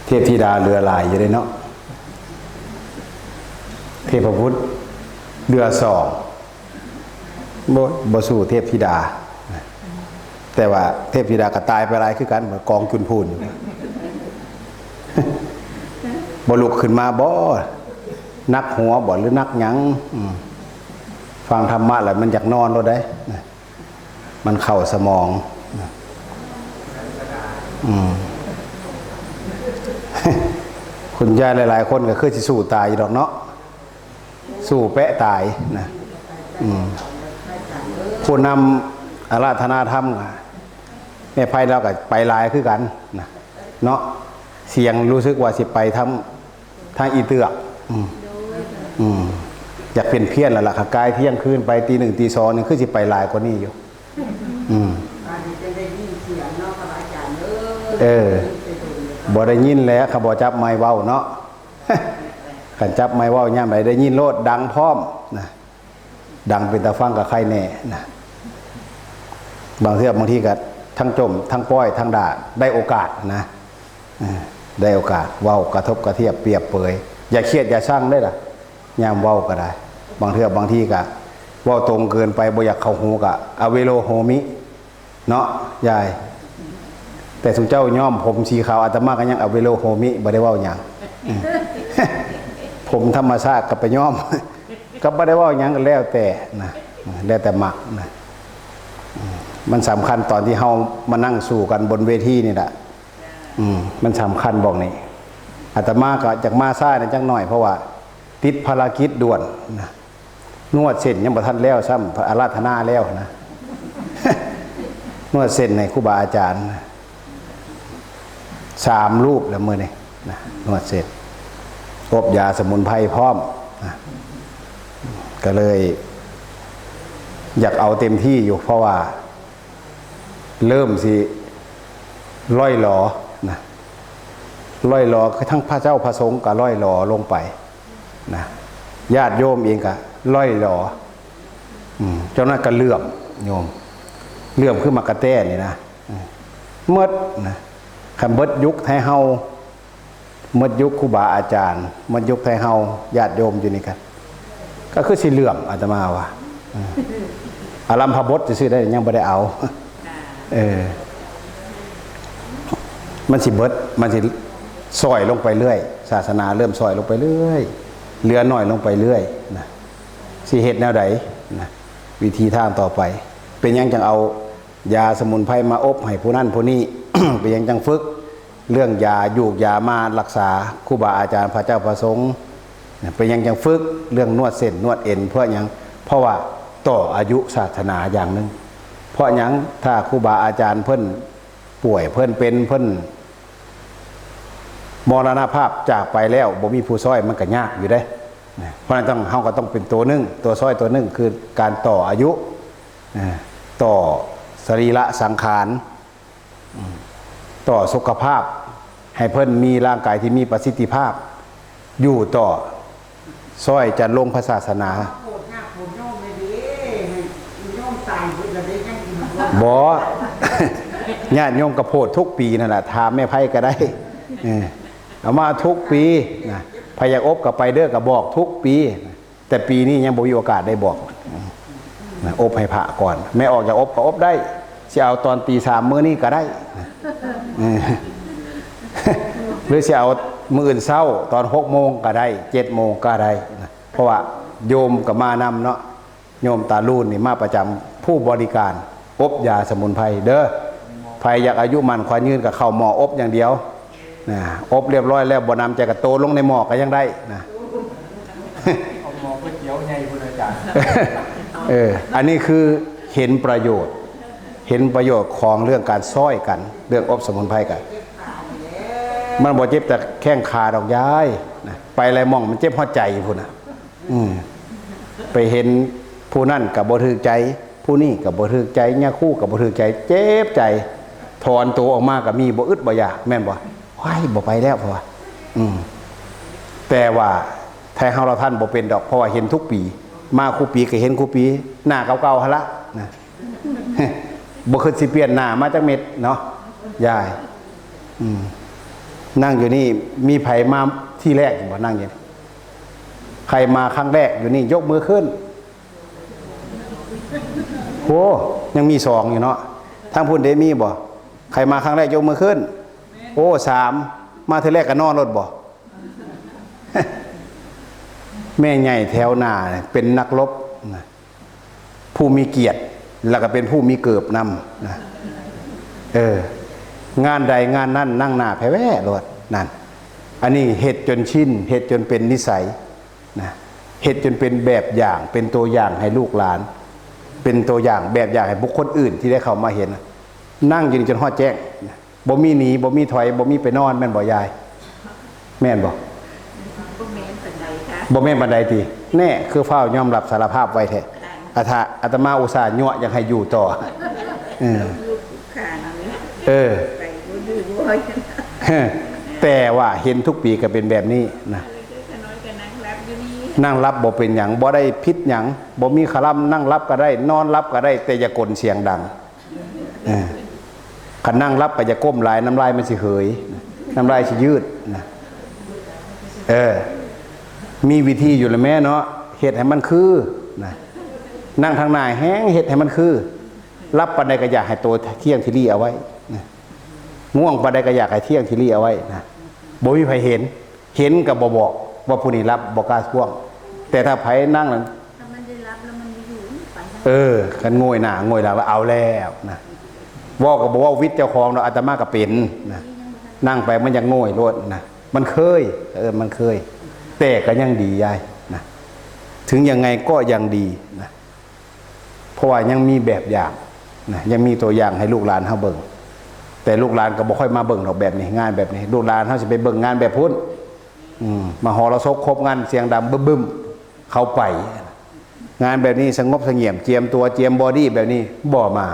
เทพธิดาเรือลายอยู่เลยเนาะเทพพุทธเรือสองบ่สู้เทพธิดาแต่ว่าเทพธิดาก็ตายไปหลายคือกันเหมือนกองจุนพูนบ่ลุกขึ้นมาบ่นักหัวบ่หรือนักหยังฟังธรรมะแล้วมันอยากนอนแล้วได้มันเข้าสมองคุณยายหลายๆคนก็คือสิสู้ตายอยู่ดอกเนาะสู้แปะตายนะผู้นำอาราธนาธรรมแม่ไพ่เราก็ไปลายคือกันนะเนาะเสียงรู้สึกว่าสิไปทางอีเตือกอยากเป็นเพี้ยนแล้วล่ะค่ะกายเที่ยงคืนไปตีหนึ่งตีสองนี่คือสิไปลายกว่านี้อยู่บ่ได้ยินแล้วเขาบ่จับไม้เว้าเนาะขันจับไม้เว้าย่ำไหนได้ยินโลดดังพร้อมนะดังเป็นตาฟังกับใครแน่นะบางทีก็ทั้งจมทั้งป้อยทั้งด่าได้โอกาสนะได้โอกาสเว้ากระทบกระเทียบเปรียบเปยอย่าเครียดอย่าช่างได้ล่ะย่ำเว้าก็ได้บางทีก็เว้าตรงเกินไปบ่อยากเข้าหูก็อเวโลโหมิเนาะยายแต่สุเจ้าย่อมผมสีขาวอาตมาก็ยังอเวโลโหมิบ่ได้เว้าหยังผมธรรมชาติก็ไปย่อมก็บ่ได้เว้าหยังก็แล้วแต่นะแล้วแต่มักนะมันสำคัญตอนที่เฮามานั่งสู่กันบนเวทีนี่แหละมันสำคัญบอกนี่อาตมาก็จากมาซ่าเนี่ยจังหน่อยเพราะว่าติดภารกิจด่วนนะนวดเส้นยังบ่ทันแล้วซ้ำอาราธนาแล้วนะ นวดเส้นในครูบาอาจารย์3 รูปแล้วมื้อนี้นะนวดเสร็จอบยาสมุนไพรพร้อมนะก็เลยอยากเอาเต็มที่อยู่เพราะว่าเริ่มสิล่อยหลอนะล่อยหลอทั้งพระเจ้าพระสงฆ์ก็ล่อยหลอลงไปนะญาติโยมเองก็ล่อยหลอเจ้านั้นก็เลื่อมโยมเลื่อมขึ้นมากระแต้นี่นะเมื่อนะคำเบิดยุคไทยเฮาเมื่อยุคครูบาอาจารย์เมื่อยุคไทยเฮาญาติโยมอยู่นี่กันก็คือสิเลื่อมอาตมาว่าอารัมพบทจะซื้อได้ยังไม่ได้เอามันสิเบิดมันสิซอยลงไปเรื่อยศาสนาเริ่มซอยลงไปเรื่อยเหลือหน่อยลงไปเรื่อยนะสิเหตุแนวใดนะวิธีทางต่อไปเป็นยังจังเอายาสมุนไพรมาอบให้ผู้นั่นผู้นี้ เป็นยังจังฝึกเรื่องยายูกยามารักษาครูบาอาจารย์พระเจ้าพระสงฆ์เป็นยังจังฝึกเรื่องนวดเส้นนวดเอ็นเพราะยังเพราะว่าต่ออายุศาสนาอย่างหนึ่งเพราะยังถ้าครูบาอาจารย์เพิ่นป่วยเพิ่นเป็นเพิ่นมรณภาพจากไปแล้วบ่มีผู้ซ้อยมันก็ยากอยู่ได้เพราะนั้นเฮาก็ต้องเป็นตัวหนึ่งตัวซ้อยตัวหนึ่งคือการต่ออายุต่อสรีระสังขารต่อสุขภาพให้เพิ่นมีร่างกายที่มีประสิทธิภาพอยู่ต่อซ้อยจะลงพระศาสนาบ่ญาติโยมกระโพดทุกปีนั่นแหละถามแม่ไพ่ก็ได้เอามาทุกปีนะพยากอบกับไปเด้อกับบอกทุกปีแต่ปีนี้ยังบ่มีโอกาสได้บอกอบให้พระก่อนแม่ออกจากอบก็อบได้จะเอาตอนตี 3มื้อนี้ก็ได้หรือจะเอามื้ออื่นเช้าตอน6 โมงก็ได้7 โมงก็ได้เพราะว่าโยมกับมานำเนาะโยมตาลูนนี่มาประจำผู้บริการอบยาสมุนไพรเด้อใครอยากอายุมันควายยืนกับเข้าหม้ออบอย่างเดียวนะอบเรียบร้อยแล้วบ่นำใจกระโตลงในหม้อก็ยังได้นะเอาหม้อก๋วยเตี๋ยวใหญ่คุณอาจารย์อันนี้คือเห็นประโยชน์ของเรื่องการซ้อยกันเรื่องอบสมุนไพรกันมันบ่เจ็บแต่แข้งขาดอกย้ายนะไปอะไรมองมันเจ็บหัวใจพุ่นนะไปเห็นผู้นั่นกับบ่ถึกใจผู้นี่กับบ่ถึกใจเนี่ยคู่กับบ่ถึกใจเจ็บใจถอนตัวออกมากับมีบ่อึดบ่อยากแม่นบ่ว้ายบ่ไปแล้วเพราะว่าแต่ว่าไทยเฮาเราท่านบ่เป็นดอกเพราะว่าเห็นทุกปีมาคู่ปีก็เห็นคู่ปีหน้าเก่าๆหั่นละนะบ่คือสิเปลี่ยนหน้ามาจักเม็ดเนาะยาย นั่งอยู่นี่มีไผมาที่แรกบ่นั่งอยู่ใครมาครั้งแรกอยู่นี่ยกมือขึ้นโอ้ยังมี2อยู่เนาะทั้งพุ่นเดมีบ่ใครมาครั้งแรกยกมือขึ้นโอ้3มาทีแรกก็นอนรถบ่ แม่ใหญ่แถวหน้าเป็นนักรบนะผู้มีเกียรติแล้วก็เป็นผู้มีเกิบนำนะงานใดงานนั้นนั่งหน้าแพ้แว่รถนั่นอันนี้เฮ็ดจนชินเฮ็ดจนเป็นนิสัยนะเฮ็ดจนเป็นแบบอย่างเป็นตัวอย่างให้ลูกหลานเป็นตัวอย่างแบบอย่างให้บุคคลอื่นที่ได้เข้ามาเห็นนั่งอยู่จนฮอดแจ้งบ่มีหนีบ่มีถอยบ่มีไปนอนแม่นบ่ยายแม่นบ่บ่แม่นบันไดตีแน่คือเฝ้ายอมรับสารภาพไว้แท้อาตมาอุตส่าห์ยั่วอยากให้อยู่ต่อแต่ว่าเห็นทุกปีก็เป็นแบบนี้นะนั่งรับบ่เป็นหยังบ่ได้พิษหยังบ่มีคลัมนั่งรับก็ได้นอนรับก็ได้แต่อย่ากลเสียงดังคันนั่งรับก็อย่าก้มหลายน้ำลายมันสิเหยน้ำลายสิยืดนะมีวิธีอยู่แล้วแม่เนาะเฮ็ดให้มันคือนะนั่งทางหน้าแห้งเฮ็ดให้มันคือรับปานใดก็อยากให้ตัวเที่ยงที่รี่เอาไว้นะง่วงปานใดก็อยากให้เที่ยงที่รี่เอาไว้นะบ่มีไผเห็นก็บ่บอกว่าผู้นี้รับบ่กล้าท่วงแต่ถ้าไผนั่งนั้นถ้ามันได้รับแล้วมันอยู่กันโงยหน้าโงยหลังแล้วเอาแล้วนะเว้าก็บ่เว้าวิทย์เจ้าของเนาะอาตมาก็เป็นนะนั่งไปมันยังโงยโลดนะมันเคยมันเคยแต่ก็ยังดียายนะถึงยังไงก็ยังดีนะเพราะว่ายังมีแบบอย่างนะยังมีตัวอย่างให้ลูกหลานเขาเบิ่งแต่ลูกหลานก็บ่ค่อยมาเบิ่งดอกแบบนี้งานแบบนี้ลูกหลานเขาสิไปเบิ่งงานแบบพุ่นมาหอระซกครบงานเสียงดังบึ้มเขาไปงานแบบนี้สงบเสงี่ยมเจียมตัวเจียมบอดี้แบบนี้บ่มา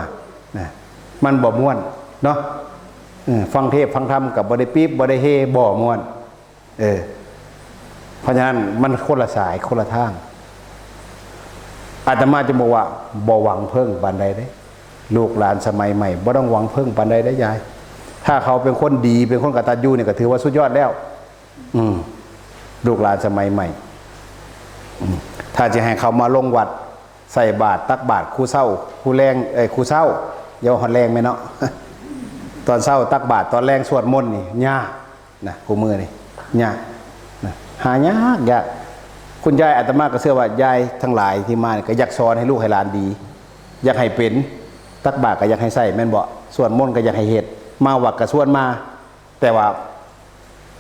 นะมันบ่ม่วนเนาะฟังเทศฟังธรรมกับบ่ได้ปี๊บบ่ได้เฮบ่ม่วนเพราะฉะนั้นมันคนละสายคนละทางอาตมาจะบอกว่าบ่หวังเพิ่งปานใดได้ลูกหลานสมัยใหม่บ่ต้องหวังเพิ่งปานใดได้ยายถ้าเขาเป็นคนดีเป็นคนกตัญญูเนี่ยก็ถือว่าสุดยอดแล้วลูกหลานสมัยใหม่ถ้าจะให้เขามาลงวัดใส่บาตรตักบาตรครูเศร้าครูแรงครูเศร้าอย่าหอนแรงไหมเนาะ ตอนเศร้าตักบาตรตอนแรงสวดมนต์นี่ยากนะกูมือนี่ยากหายากยากคุณยายอาตมาก็เชื่อว่ายายทั้งหลายที่มาก็อยากสอนให้ลูกให้หลานดีอยากให้เป็นตักบาตรก็อยากให้ใส่แม่นบ่สวดมนต์ก็อยากให้เฮ็ดมาวัดก็สวดมาแต่ว่า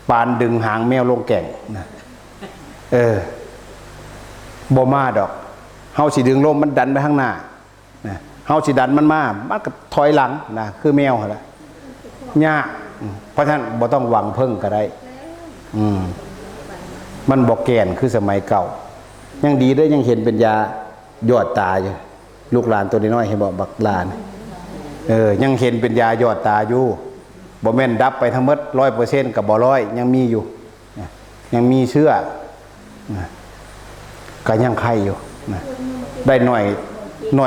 ปานดึงหางแมวลงแก่งนะบ่มาดอกเฮาสิดึงลมมันดันไปข้างหน้านะเฮาสิดันมันมามันก็ถอยหลังนะคือแมวหั่นล่ะยากเพราะฉะนั้นบ่ต้องหวังเพิ่งก็ได้มันบ่แก่นคือสมัยเก่ายังดีเด้อยังเห็นเป็นยายอดตาอยู่ลูกหลานตัวน้อยๆให้บอกบักหลานยังเห็นเป็นยายอดตาอยู่บ่แม่นดับไปทั้งหมด 100% กับบ่100ยังมีอยู่ยังมีเชื่อก็ยังไข่อยู่ได้หน่อ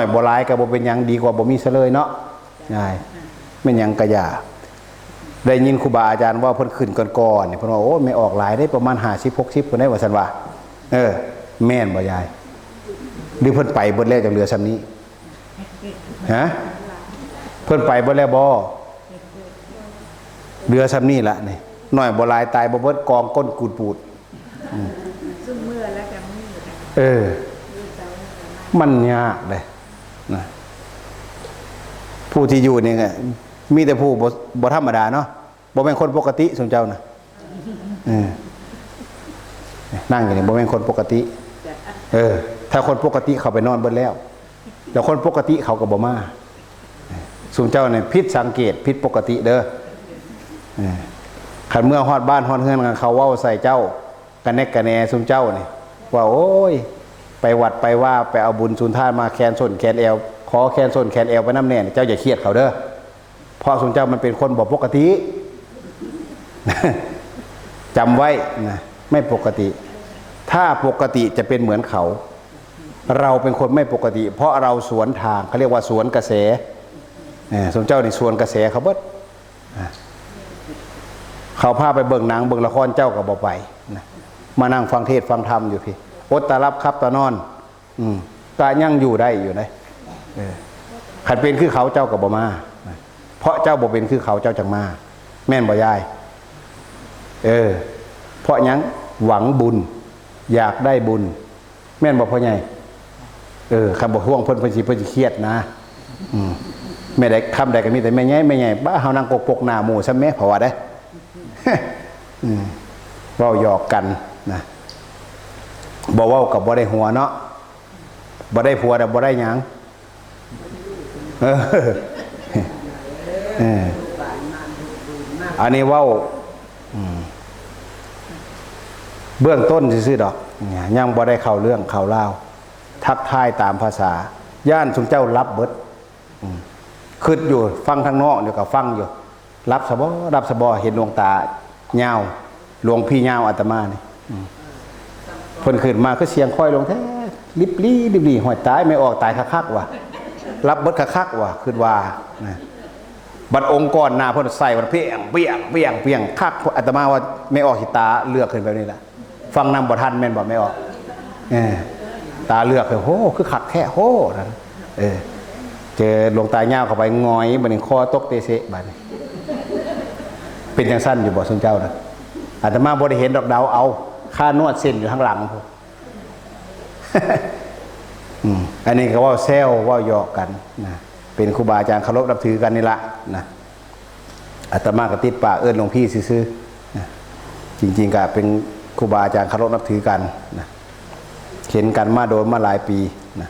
ยบ่หลายก็บ่เป็นหยังดีกว่าบ่มีซะเลยเนาะใช่แม่นหยังก็อย่าได้ยินครูบาอาจารย์ว่าเพิ่นขึ้นก่อนๆเนี่ยเพิ่นว่าโอ้ไม่ออกหลายได้ประมาณ50 60เพิ่นได้ว่าซั่นว่าแม่นบ่ยายหรือเพิ่นไปเบิดแล้วจังเหลือซำนี้ฮะเพิ่นไปเบิดแล้วบ่เหลือซำนี้ล่ะนี่น้อยบ่หลายตายบ่เบิดกองก้นกูดปูดซุมื้อแล้วก็มีมันยากเลยนะผู้ที่อยู่นี่มีแต่ผู้บ่ธรรมดาเนาะบ่เป็นคนปกติสมเจ้านะนั่งอยู่นี่บ่เป็นคนปกติถ้าคนปกติเขาไปนอนเบิดแล้วแต่คนปกติเขาก็บ่มาสมเจ้าเนี่ยผิดสังเกตผิดปกติเด้อคันเมื่อฮอดบ้านฮอดเฮือนกันเขาเว้าใส่เจ้ากันแนกกันแหนสมเจ้านี่ว่าโอ้ยไปวัดไปว่าไปเอาบุญสุนทานมาแคนส้นแคนแอวขอแคนส้นแคนแอวไปน้ำแน่เจ้าอย่าเครียดเขาเด้อเพราะสมเจ้ามันเป็นคนบ่ปกติ จำไว้นะไม่ปกติถ้าปกติจะเป็นเหมือนเขาเราเป็นคนไม่ปกติ เพราะเราสวนทางเขาเรียกว่าสวนกระแสสมเจ้านี่สวนกระแสเขาเบิด เขาพาไปเบิ่งหนังเบิ่งละครเจ้าก็บ่ไปนะมานั่งฟังเทศฟังธรรมอยู่พี่อดตารับครับตานอนตายังอยู่ได้อยู่นะขันเป็นคือเขาเจ้าก็บ่มาเพราะเจ้าบ่เป็นคือเขาเจ้าจังมาแม่นบ่ยายเพราะยังหวังบุญอยากได้บุญแม่นบ่พ่อใหญ่คำบ่ห่วงเพิ่นสิเครียดนะแม่ได้คำใดก็มีแต่แม่ใหญ่บ้าเฮานั่งปกหน้าหมู่ซะแม่เพราะว่าได้เว้าหยอกกันนะบ่เว้ากับบ่ได้หัวเนาะบ่ได้ผัวแต่บ่ได้หยังอันนี้เว้าเบื้องต้นซื่อๆดอกยังบ่ได้เข้าเรื่องเข้าราวทักทายตามภาษาย่านสุเจ้ารับเบิดคิดอยู่ฟังทางนอกอยู่กับฟังอยู่รับสบเห็นดวงตาเงาหลวงพี่เงาอาตมานี่เพิ่นขึ้นมาก็เสียงค่อยลงแท้ลิบลี่หอยตายไม่ออกตายคักๆว่ะรับเบิดคักๆว่ะคิดว่าบัดองค์ก่อนหน้าเพิ่นใส่มันเพียงคักอาตมาว่าไม่ออกสิตาเลือกขึ้นแบบนี้ล่ะฟังนำบ่ทันแม่นบ่ไม่ออกตาเลือกโหคือคักแท้โหนั่นเจอหลวงตาเงาเข้าไปงอยบัดนี้คอตกเตเสบัดนี้เป็นจังซั่นอยู่บ่ซุนเจ้าน่ะอาตมาบ่ได้เห็นดอกดาวเอาค่านวดเส้นอยู่ข้างหลังพุ่นอันนี้ก็ว่าแซวว่าหยอกกันนะเป็นครูบาอาจารย์เคารพนับถือกันนี่ละนะอาตมาก็ติดปากเอิ้นหลวงพี่ซื่อๆนะจริงๆก็เป็นครูบาอาจารย์เคารพนับถือกันนะเห็นกันมาโดนมาหลายปีนะ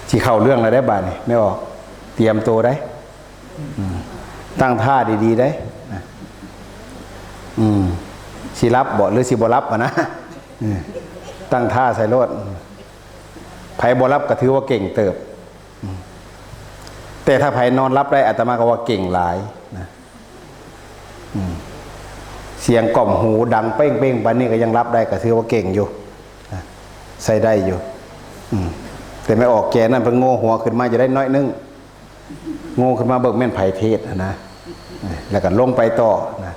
ที่เข้าเรื่องอะไรได้บ้างนี่ไม่ออกเตรียมตัวได้ตั้งท่าดีๆได้สิรับบ่หรือสิบ่รับนะตั้งท่าใส่รถไผบ่รับก็ถือว่าเก่งเติบแต่ถ้าไผนอนรับได้อาตมาก็ว่าเก่งหลายนะเสียงกล่อมหูดังเป้งๆปานนี้ก็ยังรับได้ก็ถือว่าเก่งอยู่ใส่ได้อยู่แต่ไม่ออกแกนั่นเพิ่งโง่หัวขึ้นมาจะได้น้อยนึงโง่ขึ้นมาเบิกแม่นไผเทศนะแล้วก็ลงไปต่อนะ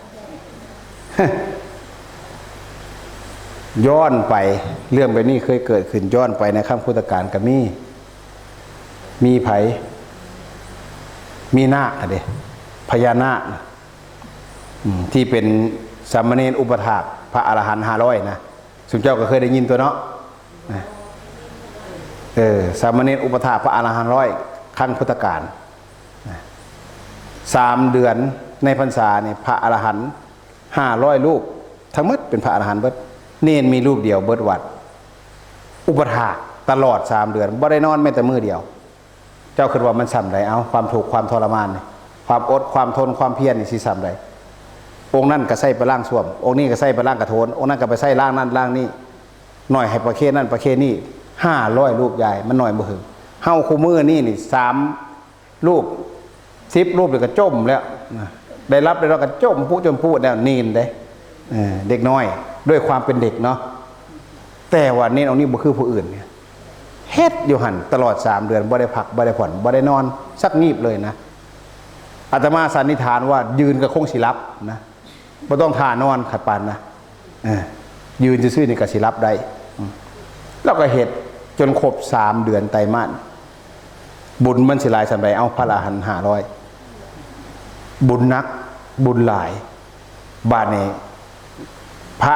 ย้อนไปเรื่องแบบนี้เคยเกิดขึ้นย้อนไปในครั้งพุทธกาลก็มีไผมีนาคเด้พญานาคที่เป็นสามเณรอุปถากพระอรหันต์500นะสุนเจ้าก็เคยได้ยินตัวเนาะสามเณรอุปถากพระอรหันต์100ครั้งพุทธกาล3 เดือนในพรรษาเนี่ยพระอรหันต์500 รูปทั้งหมดเป็นพระอรหันต์เบิดเนนมีรูปเดียวเบิดวัดอุปถากตลอด3 เดือนบ่ได้นอนแม้แต่มื้อเดียวเจ้าคิดว่ามันซ้ำใดเอาความทุกข์ความทรมานความอดความทนความเพียรนี่สิซ้ำใดองค์นั้นก็ใส่ไปล้างส้วมองค์นี้ก็ใส่ไปล้างกระโถนองค์นั้นก็ไปใส่ล้างนั่นล้างนี่หน่อยให้ประเคนนั่นประเคนนี่500 รูปใหญ่มันหน่อยบ่ถึงเฮาคู่มือนี่3 รูป10 รูปเดี๋ยวก็จมแล้วได้รับได้ก็จมพูดแล้วนีนเด้เด็กน้อยด้วยความเป็นเด็กเนาะแต่ว่านี่เอานี่บ่คือผู้อื่นเนี่ยเฮ็ดอยู่หั่นตลอด3 เดือนบ่ได้พักบ่ได้ผ่อนบ่ได้นอนสักงีบเลยนะอาตมาสันนิษฐานว่ายืนก็คงสิรับนะบ่ต้องท่านอนขัดปานนะยืนซื่อๆนี่ก็สิรับได้แล้วก็เฮ็ดจนครบ3 เดือนไตรมาสบุญมันสิหลายสันใดเอาพระอรหันต์500บุญนักบุญหลายบาดนี้พระ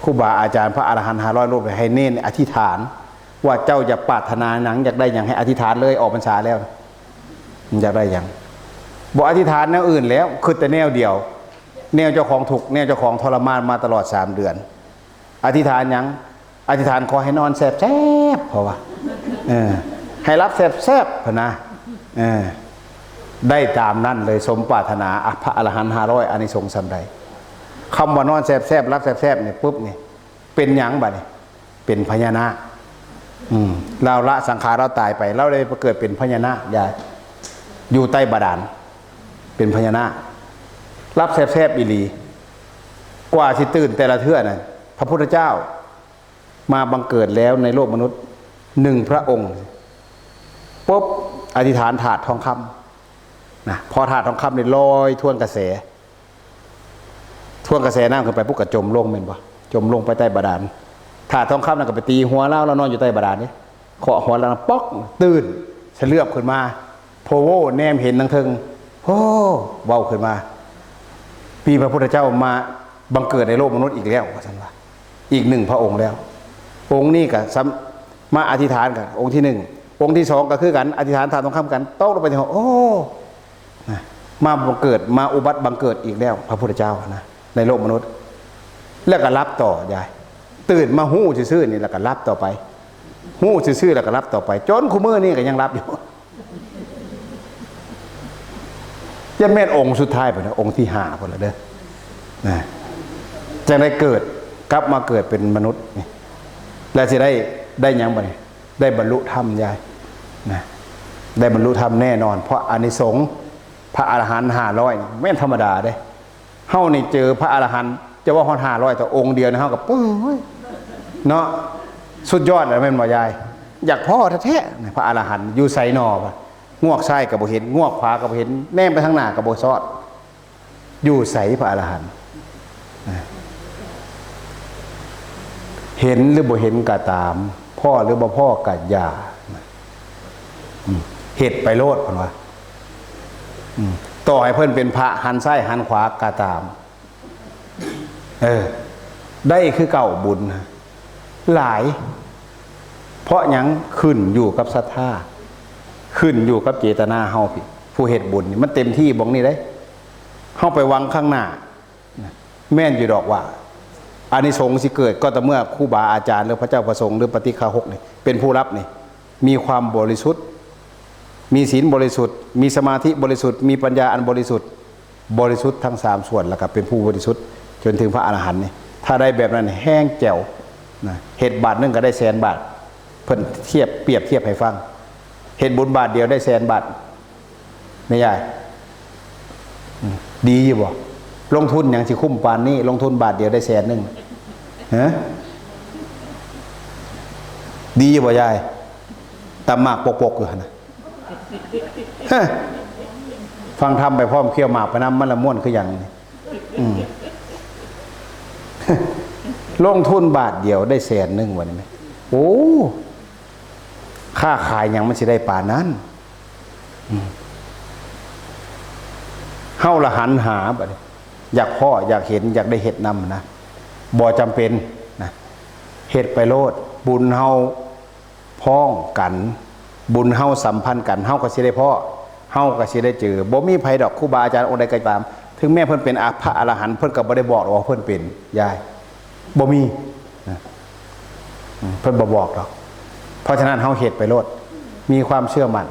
ครูบาอาจารย์พระอรหันต์500 รูปให้เน้นอธิษฐานว่าเจ้าจะปรารถนาหนังอยากได้อย่างให้อธิษฐานเลยออกพรรษาแล้วอยากได้อย่างบ่อธิษฐานแนวอื่นแล้วคือแต่แนวเดียวแนวเจ้าของทุกข์แนวเจ้าของทรมานมาตลอด3 เดือนอธิษฐานอย่างอธิษฐานขอให้นอนแซ่บๆเพราะว่าให้รับแซ่บๆพนะได้ตามนั่นเลยสมปรารถนาพระอรหันต์500อานิสงส์สำใดคำว่านอนแซ่บๆรับแซ่บๆเนี่ยปุ๊บเนี่ยเป็นหยังบัดนี่เป็นพญานาคเราละสังขารเราตายไปเราเลยเกิดเป็นพญานาคอยู่ใต้บาดาลเป็นพญานาครับแซ่บๆอีหลีกว่าสิตื่นแต่ละเทื่อน่ะพระพุทธเจ้ามาบังเกิดแล้วในโลกมนุษย์1 พระองค์ปุ๊บอธิษฐานถาดทองค นะพอธาตุทองคำนี่ลอยทวนกระแสน้ำขึ้นไปปุ๊บก็จมลงแม่นบ่จมลงไปใต้บาดาลธาตุทองคำนั่นก็ไปตีหัวเรานอนอยู่ใต้บาดาลนี่เคาะหัวเราป๊อกตื่นเฉลือบขึ้นมาโพโวแนมเห็นทั้งเทิงโอ้เว้าขึ้นมาปีพระพุทธเจ้ามาบังเกิดในโลกมนุษย์อีกแล้วว่าซั่นว่าอีกหนึ่งพระองค์แล้วองค์นี้ก็มาอธิษฐานกันองค์ที่หนึ่งองค์ที่สองก็คือกันอธิษฐานธาตุทองคำกันตกลงไปที่หัวโอ้มาบังเกิดมาอุบัติบังเกิดอีกแล้วพระพุทธเจ้านะในโลกมนุษย์แล้วก็รับต่อยายตื่นมาหู้ซื่อๆนี่แล้วก็รับต่อไปหู้ซื่อๆแล้วก็รับต่อไปจนคุมื้อนี่ก็ยังรับอยู่ยันแม่นองค์สุดท้ายไปนะองค์ที่ห้าพอละเด้อนะจะได้เกิดกลับมาเกิดเป็นมนุษย์นี่แล้วจะได้ยังบ่เนี่ยได้บรรลุธรรมยายนะได้บรรลุธรรมแน่นอนเพราะอานิสงส์พระอรหันต์500ไม่ธรรมดาเด้เฮานี่เจอพระอรหันต์จะว่าฮอด500แต่องค์เดียวนะเฮากับปื้อเนาะสุดยอดเลยแม่นบ่ยายอยากพ่อแท้ๆพระอรหันต์อยู่ไสนอปะงวกซ้ายก็บ่เห็นงวกขวาก็บ่เห็นแนมไปทางหน้าก็บ่ซอดอยู่ไสพระอรหันต์เห็นหรือบ่เห็นก็ตามพ่อหรือบ่พ่อก็อย่าเฮ็ดไปโลดเพิ่นว่าต่อให้เพิ่นเป็นพระหันซ้ายหันขวาก็ตามได้คือเก่าบุญหลายเพราะหยังขึ้นอยู่กับศรัทธาขึ้นอยู่กับเจตนาเฮาพี่ผู้เฮ็ดบุญนี่มันเต็มที่บ่งนี่เด้เฮาไปวังข้างหน้าแม่นอยู่ดอกว่าอานิสงส์สิเกิดก็ต่อเมื่อครูบาอาจารย์หรือพระเจ้าประสงค์หรือปฏิฆาหกนี่เป็นผู้รับนี่มีความบริสุทธิ์มีศีลบริสุทธิ์มีสมาธิบริสุทธิ์มีปัญญาอันบริสุทธิ์ทั้ง3ส่วนแล้วก็เป็นผู้บริสุทธิ์จนถึงพระอรหันต์นี่ถ้าได้แบบนั้นแห้งแจ๋วนะเฮ็ดบาทนึงก็ได้100,000 บาทเพิ่นเปรียบเทียบให้ฟังเฮ็ดบุญบาทเดียวได้100,000 บาทไม่ใช่ดีอยู่บ่ลงทุนอย่างสิคุ้มปานนี้ลงทุนบาทเดียวได้100,000ฮะดีอยู่บ่ยายตำหมากปกๆอยู่นะฟังธรรมไปพร้อมเคี่ยวหมากไปน้ำมันละม่วนคืออย่างนี้ลงทุนบาทเดียวได้100,000วันนี้ไหมโอ้ค่าขายยังมันสิได้ป่านนั้นเฮาละหันหาบัดนี้อยากพ่ออยากเห็นอยากได้เฮ็ดนำนะบ่จำเป็นนะเฮ็ดไปโลดบุญเฮาพ้องกันบุญเฮาสัมพันธ์กันเฮาก็สิได้พ่อเฮาก็สิได้เจอบ่มีไผดอกครูบาอาจารย์องค์ใดก็ตามถึงแม้เพิ่นเป็นพระอรหันต์เพิ่นก็บ่ได้บอกว่าเพิ่นเป็นยายบ่มีเพิ่นบ่บอกหรอกเพราะฉะนั้นเฮาเฮ็ดไปโลดมีความเชื่อมั่น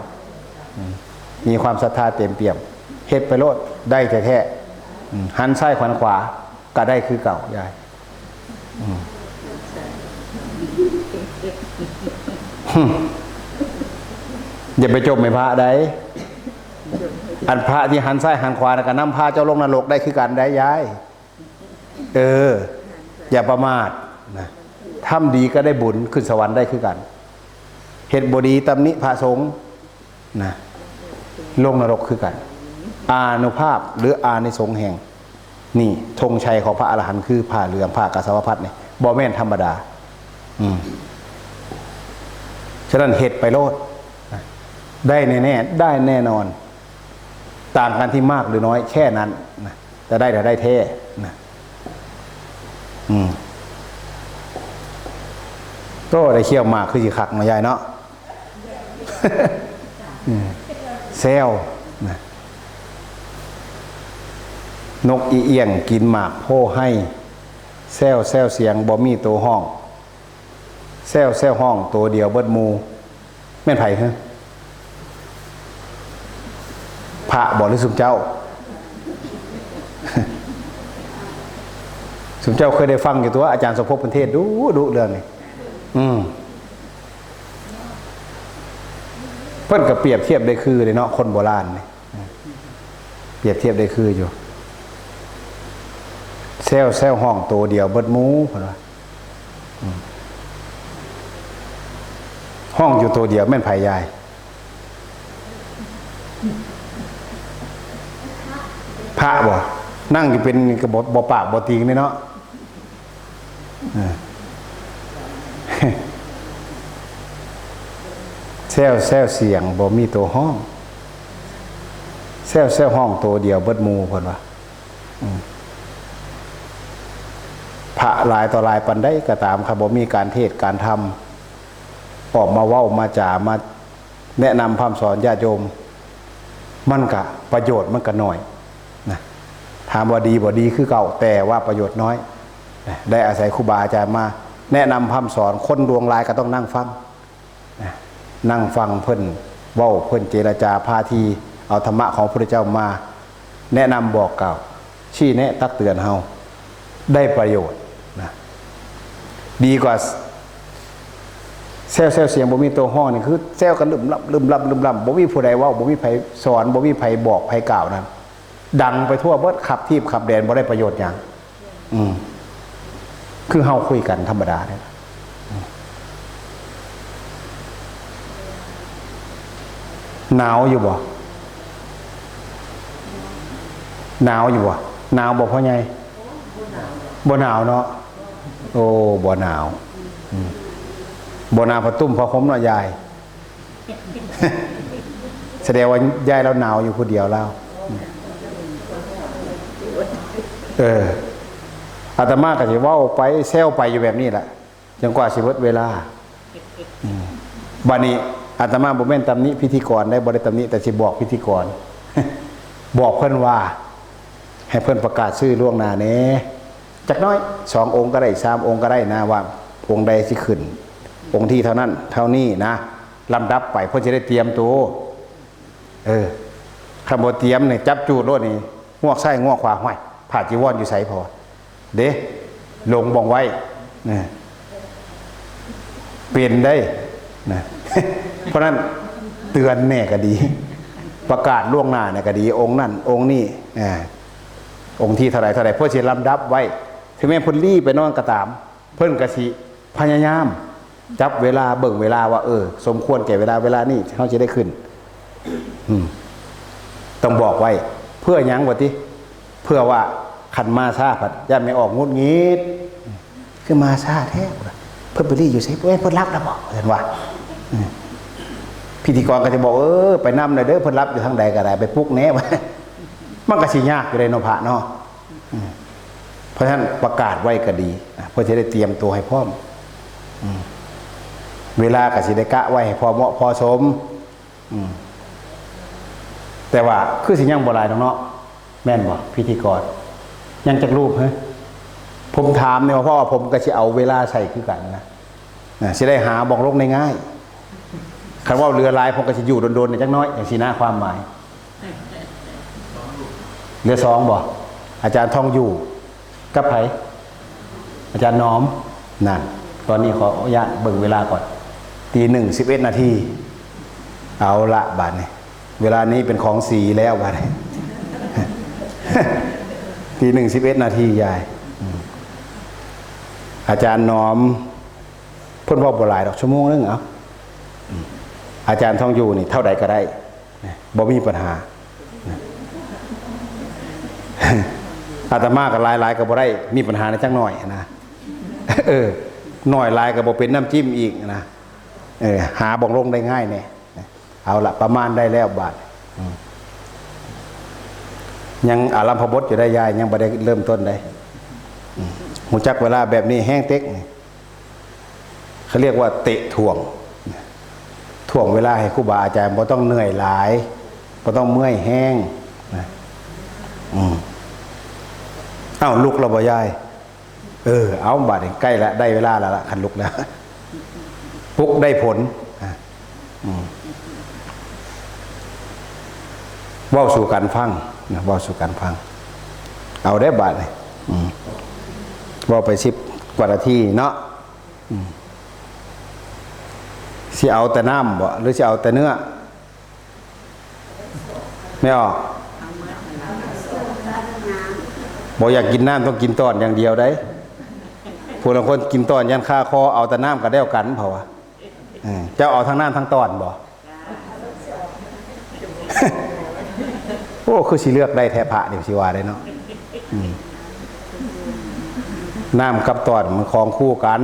มีความศรัทธาเต็มเปี่ยมเฮ็ดไปโลดได้แท้ๆหันซ้ายขวาขวาก็ได้คือเก่ายายอย่าไปจมในพระได้อันพระที่หันซ้ายหันขวาก็นำพาเจ้าลงนรกได้คือกันได้ยายอย่าประมาทนะทำดีก็ได้บุญขึ้นสวรรค์ได้คือกันเฮ็ดบ่ดีตำหนิพระสงฆ์นะลงนรกคือกันอานุภาพหรืออานิสงส์แห่งนี่ธงชัยของพระอรหันต์คือผ้าเหลืองผ้ากสาวพัดนี่บ่แม่นธรรมดาฉะนั้นเฮ็ดไปโลดได้แน่ๆได้แน่นอนต่างกันที่มากหรือน้อยแค่นั้นนะแต่ได้แท้นะก็ได้เคี่ยวมากคือสิคักมายายเนาะแซวนะนกอีเอียงกินหมากโพให้แซวเสียงบ่มีตัวห้องแซวห้องตัวเดียวเบิดหมู่แม่นไผฮะพระบ่หรือสุมเจ้าสุมเจ้าเคยได้ฟังอยู่ตัวอาจารย์สมภพประเทศดูเรื่องนี้เพิ่นก็เปรียบเทียบได้คือเลยเนาะคนโบราณนี่เปรียบเทียบได้คืออยู่แซวห้องตัวเดียวเบิดหมู่เพิ่นว่าห้องอยู่ตัวเดียวแม่นไผยาย พระบ่นั่งอยู่เป็นกระบอกบ่ปากบ่ติงเนี่ยเนาะแซวเสียงบ่มีตัวห้องแซวห้องตัวเดียวเบิดหมู่เพิ่นว่าพระหลายต่อหลายปานใดก็ตามครับบ่มีการเทศน์การธรรมออกมาเว้ามาจามาแนะนำพร่ำสอนญาติโยมมันก็ประโยชน์มันก็น้อยนะถามว่าดีบ่ดีคือเก่าแต่ว่าประโยชน์น้อยได้อาศัยครูบาอาจารย์มาแนะนำพร่ำสอนคนดวงลายก็ต้องนั่งฟังนั่งฟังเพิ่นเว้าเพิ่นเจรจาพาทีเอาธรรมะของพระพุทธเจ้ามาแนะนำบอกกล่าวชี้แนะตักเตือนเฮาได้ประโยชน์นะดีกว่าแซวเสียงบ่มีตัวห้องนี่คือแซวกันลืมลับบ่มีผู้ใดเว้าบ่มีไผสอนบ่มีไผบอกไผกล่าวนั้นดังไปทั่วเบิดขับทีบขับแดนบ่ได้ประโยชน์หยังคือเฮาคุยกันธรรมดาเนี่ยหนาวอยู่บ่หนาวอยู่บ่หนาวบ่พ่อใหญ่บ่หนาวเนาะโอ้บ่หนาวบ่หนาวพอตุ้มพอคมเนาะยายแสดงว่ายายเราหนาวอยู่คนเดียวแล้วอาตมาก็สิเว้าไปแซวไปอยู่แบบนี้แหละจนกว่าสิหมดเวลาบัดนี้อาตมาบ่แม่นตำหนิพิธีกรได้บ่ได้ตำหนิแต่สิบอกพิธีกร บอกเพิ่นว่าให้เพิ่นประกาศชื่อล่วงหน้าแน่จักน้อย2องค์ก็ได้3องค์ก็ได้นะว่าองค์ใดสิขึ้นองค์ที่เท่านั้นเท่านี้นะลำดับไปเพื่อจะได้เตรียมตัวคำว่าเตรียมเนี่ยจับจูดรถนี่งวกไส้งวกขวาห้อยผ่าจีวรอยู่ใส่พอเด้ลงบองไว้เปลี่ยนได้นะ เพราะนั้นเตือนแน่ก็ดีประกาศล่วงหน้าเนี่ยก็ดีองค์นั่นองค์นี้องค์ที่เท่าไรเพื่อจะลำดับไว้ถึงแม้เพิ่นรีไปนอนก็ตามเพิ่นก็สิพยายามจับเวลาเบิ่งเวลาว่าสมควรแก่เวลานี่เขาจะได้ขึ้นต้องบอกไว้เพื่อหยังวะติเพื่อว่าขันมาซาผัดย่านไม่ออกงุดงิดคือมาซาแท้เพิ่นไปรีอยู่ใส่เพิ่นรับแล้วบอกเห็นว่าพิธีกรก็จะบอกไปนำหน่อยเด้อเพิ่นรับอยู่ทางใดก็ได้ไปปลุกแหน่วะมันก็สิยากอยู่เลยเนาะพระเนาะเพราะฉะนั้นประกาศไว้ก็ดีเพื่อจะได้เตรียมตัวให้พร้อมเวลากับสิได้กะไว้ให้พอเหมาะพอสมแต่ว่าคือสิยังโบราณเนาะแม่นบ่พิธีกรยังจักรูปผมถามเนี่ยเพราะว่าผมก็สิเอาเวลาใส่คือกันนะสิได้หาบอกลงได้ง่ายคันว่าเรือลายผมก็สิอยู่โดนๆจักน้อยอย่างสินะความหมายเรือ2บ่อาจารย์ทองอยู่กับไผอาจารย์น้อมนั่นตอนนี้ขออนุญาตเบิ่งเวลาก่อน 1:11 นาทีเอาละบัดนี้เวลานี้เป็นของสีแล้วบัดนี้ 1:11 นาทียายอาจารย์น้อมเพิ่นว่าบ่หลายดอกชั่วโมงนึงเอาอาจารย์ทองอยู่นี่เท่าใดก็ได้บ่มีปัญหาอาตมาก็หลายๆก็บ่ได้มีปัญหาในจักหน่อยนะหน่อยลายก็บ่เป็นน้ำจิ้มอีกนะหาบ่งลงได้ง่ายเนี่ยเอาละประมาณได้แล้วบาทยังอารัมภบทอยู่ได้ยายยังบ่ได้เริ่มต้นได้หูจักเวลาแบบนี้แห้งเต็กเขาเรียกว่าเตะถ่วงเวลาให้ครูบาอาจารย์บ่ต้องเหนื่อยหลายบ่ต้องเมื่อยแห้งลุกแล้วบ่ยายเอาบาดใกล้แล้วได้เวลาแล้วล่ะคันลุกแล้วปลุกได้ผลเว้าสู่กันฟังนะเว้าสู่กันฟังเอาได้บาดเลยเว้าไป10 กว่านาทีเนาะสิเอาแต่น้ำบ่หรือสิเอาแต่เนื้อไม่ออกบ่อยากกินน้ำต้องกินตอนอย่างเดียวได้ผู้บางคนกินตอนยันคาคอเอาแต่น้ำก็ได้กันเปล่าวะเจ้าเอาทั้งน้ำทั้งตอนบ่ โอ้คือสิเลือกได้แท้พระนี่สิว่าได้เนาะน้ำกับตอดมันคลองคู่กัน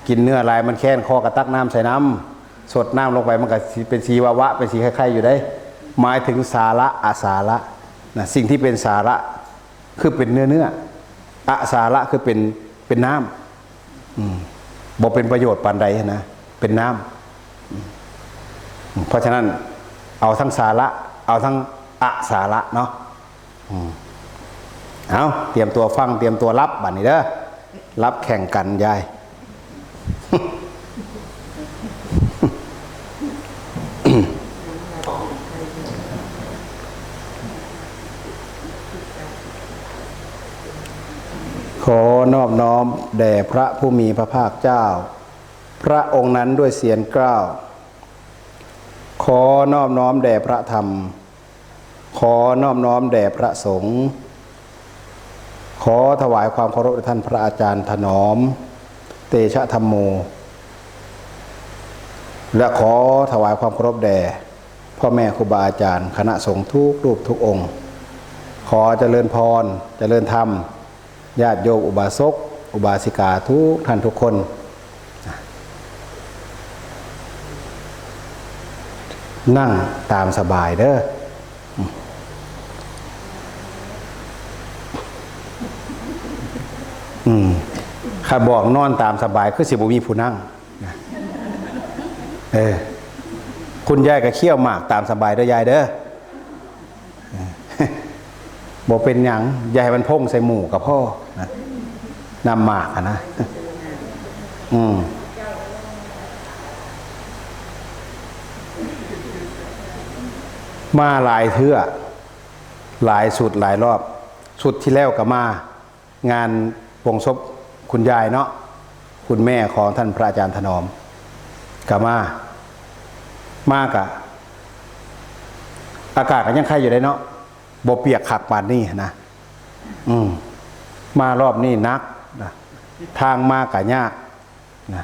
กินเนื้อลายมันแค้นคอกระตักน้ำใส่น้ำสดน้ำลงไปมันก็เป็นสีวะวะเป็นสีคล้ายๆอยู่ได้หมายถึงสาระอาสาระนะสิ่งที่เป็นสาระคือเป็นเนื้ออาสาระคือเป็นน้ำบอกเป็นประโยชน์ปานใดนะเป็นน้ำเพราะฉะนั้นเอาทั้งสาระเอาทั้งอาสาระเนาะเอาเตรียมตัวฟังเตรียมตัวรับบัดนี้เด้อรับแข่งกันยายขอนอบน้อมแด่พระผู้มีพระภาคเจ้าพระองค์นั้นด้วยเสียงเกล้าขอนอบน้อมแด่พระธรรมขอนอบน้อมแด่พระสงฆ์ขอถวายความเคารพแด่ท่านพระอาจารย์ถนอมเตชะธรรมโมและขอถวายความเคารพแด่พ่อแม่ครูบาอาจารย์คณะสงฆ์ทุกรูปทุกองค์ขอเจริญพรเจริญธรรมญาติโยมอุบาสกอุบาสิกาทุกท่านทุกคนนั่งตามสบายเด้อข้าบอกนอนตามสบายคือสิบ่มีผู้นั่งคุณยายก็เคี่ยวหมากตามสบายเด้อยายเด้อบ่เป็นหยังยายมันพ่งใส่หมูกับพ่อนะนำหมากนะมาหลายเทื่อหลายสุดหลายรอบสุดที่แล้วก็มางานปงศพคุณยายเนาะคุณแม่ของท่านพระอาจารย์ถนอมก็มากะอากาศก็ยังไข่อยู่ได้เนาะบ่เปียกขักปานนี้นะมารอบนี้นักนะทางมากะยากนะ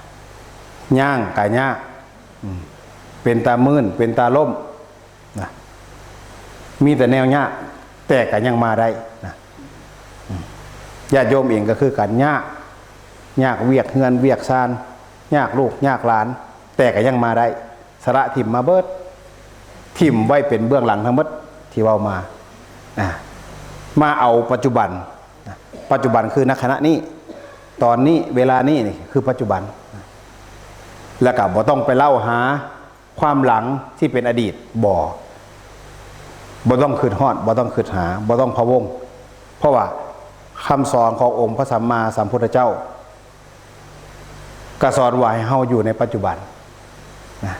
ย่างกะยากเป็นตามื่นเป็นตาล่มนะมีแต่แนวยากแต่กะยังมาได้นะญาติโยมเองก็คือกันยากเวียกเฮือนเวียกซานยากลูกยากหลานแต่กะยังมาได้สระถิ่มมาเบิดถิ่มไว้เป็นเบื้องหลังทั้งหมดที่เว้ามาเอาปัจจุบันปัจจุบันคือณขณะนี้ตอนนี้เวลานี้นี่คือปัจจุบันแล้วก็บ่ต้องไปเล่าหาความหลังที่เป็นอดีตบ่ต้องคืนฮอดบ่ต้องคืนหาบ่ต้องพะวงเพราะว่าคำสอนขององค์พระสัมมาสัมพุทธเจ้าก็สอนว่าให้เฮาอยู่ในปัจจุบันนะ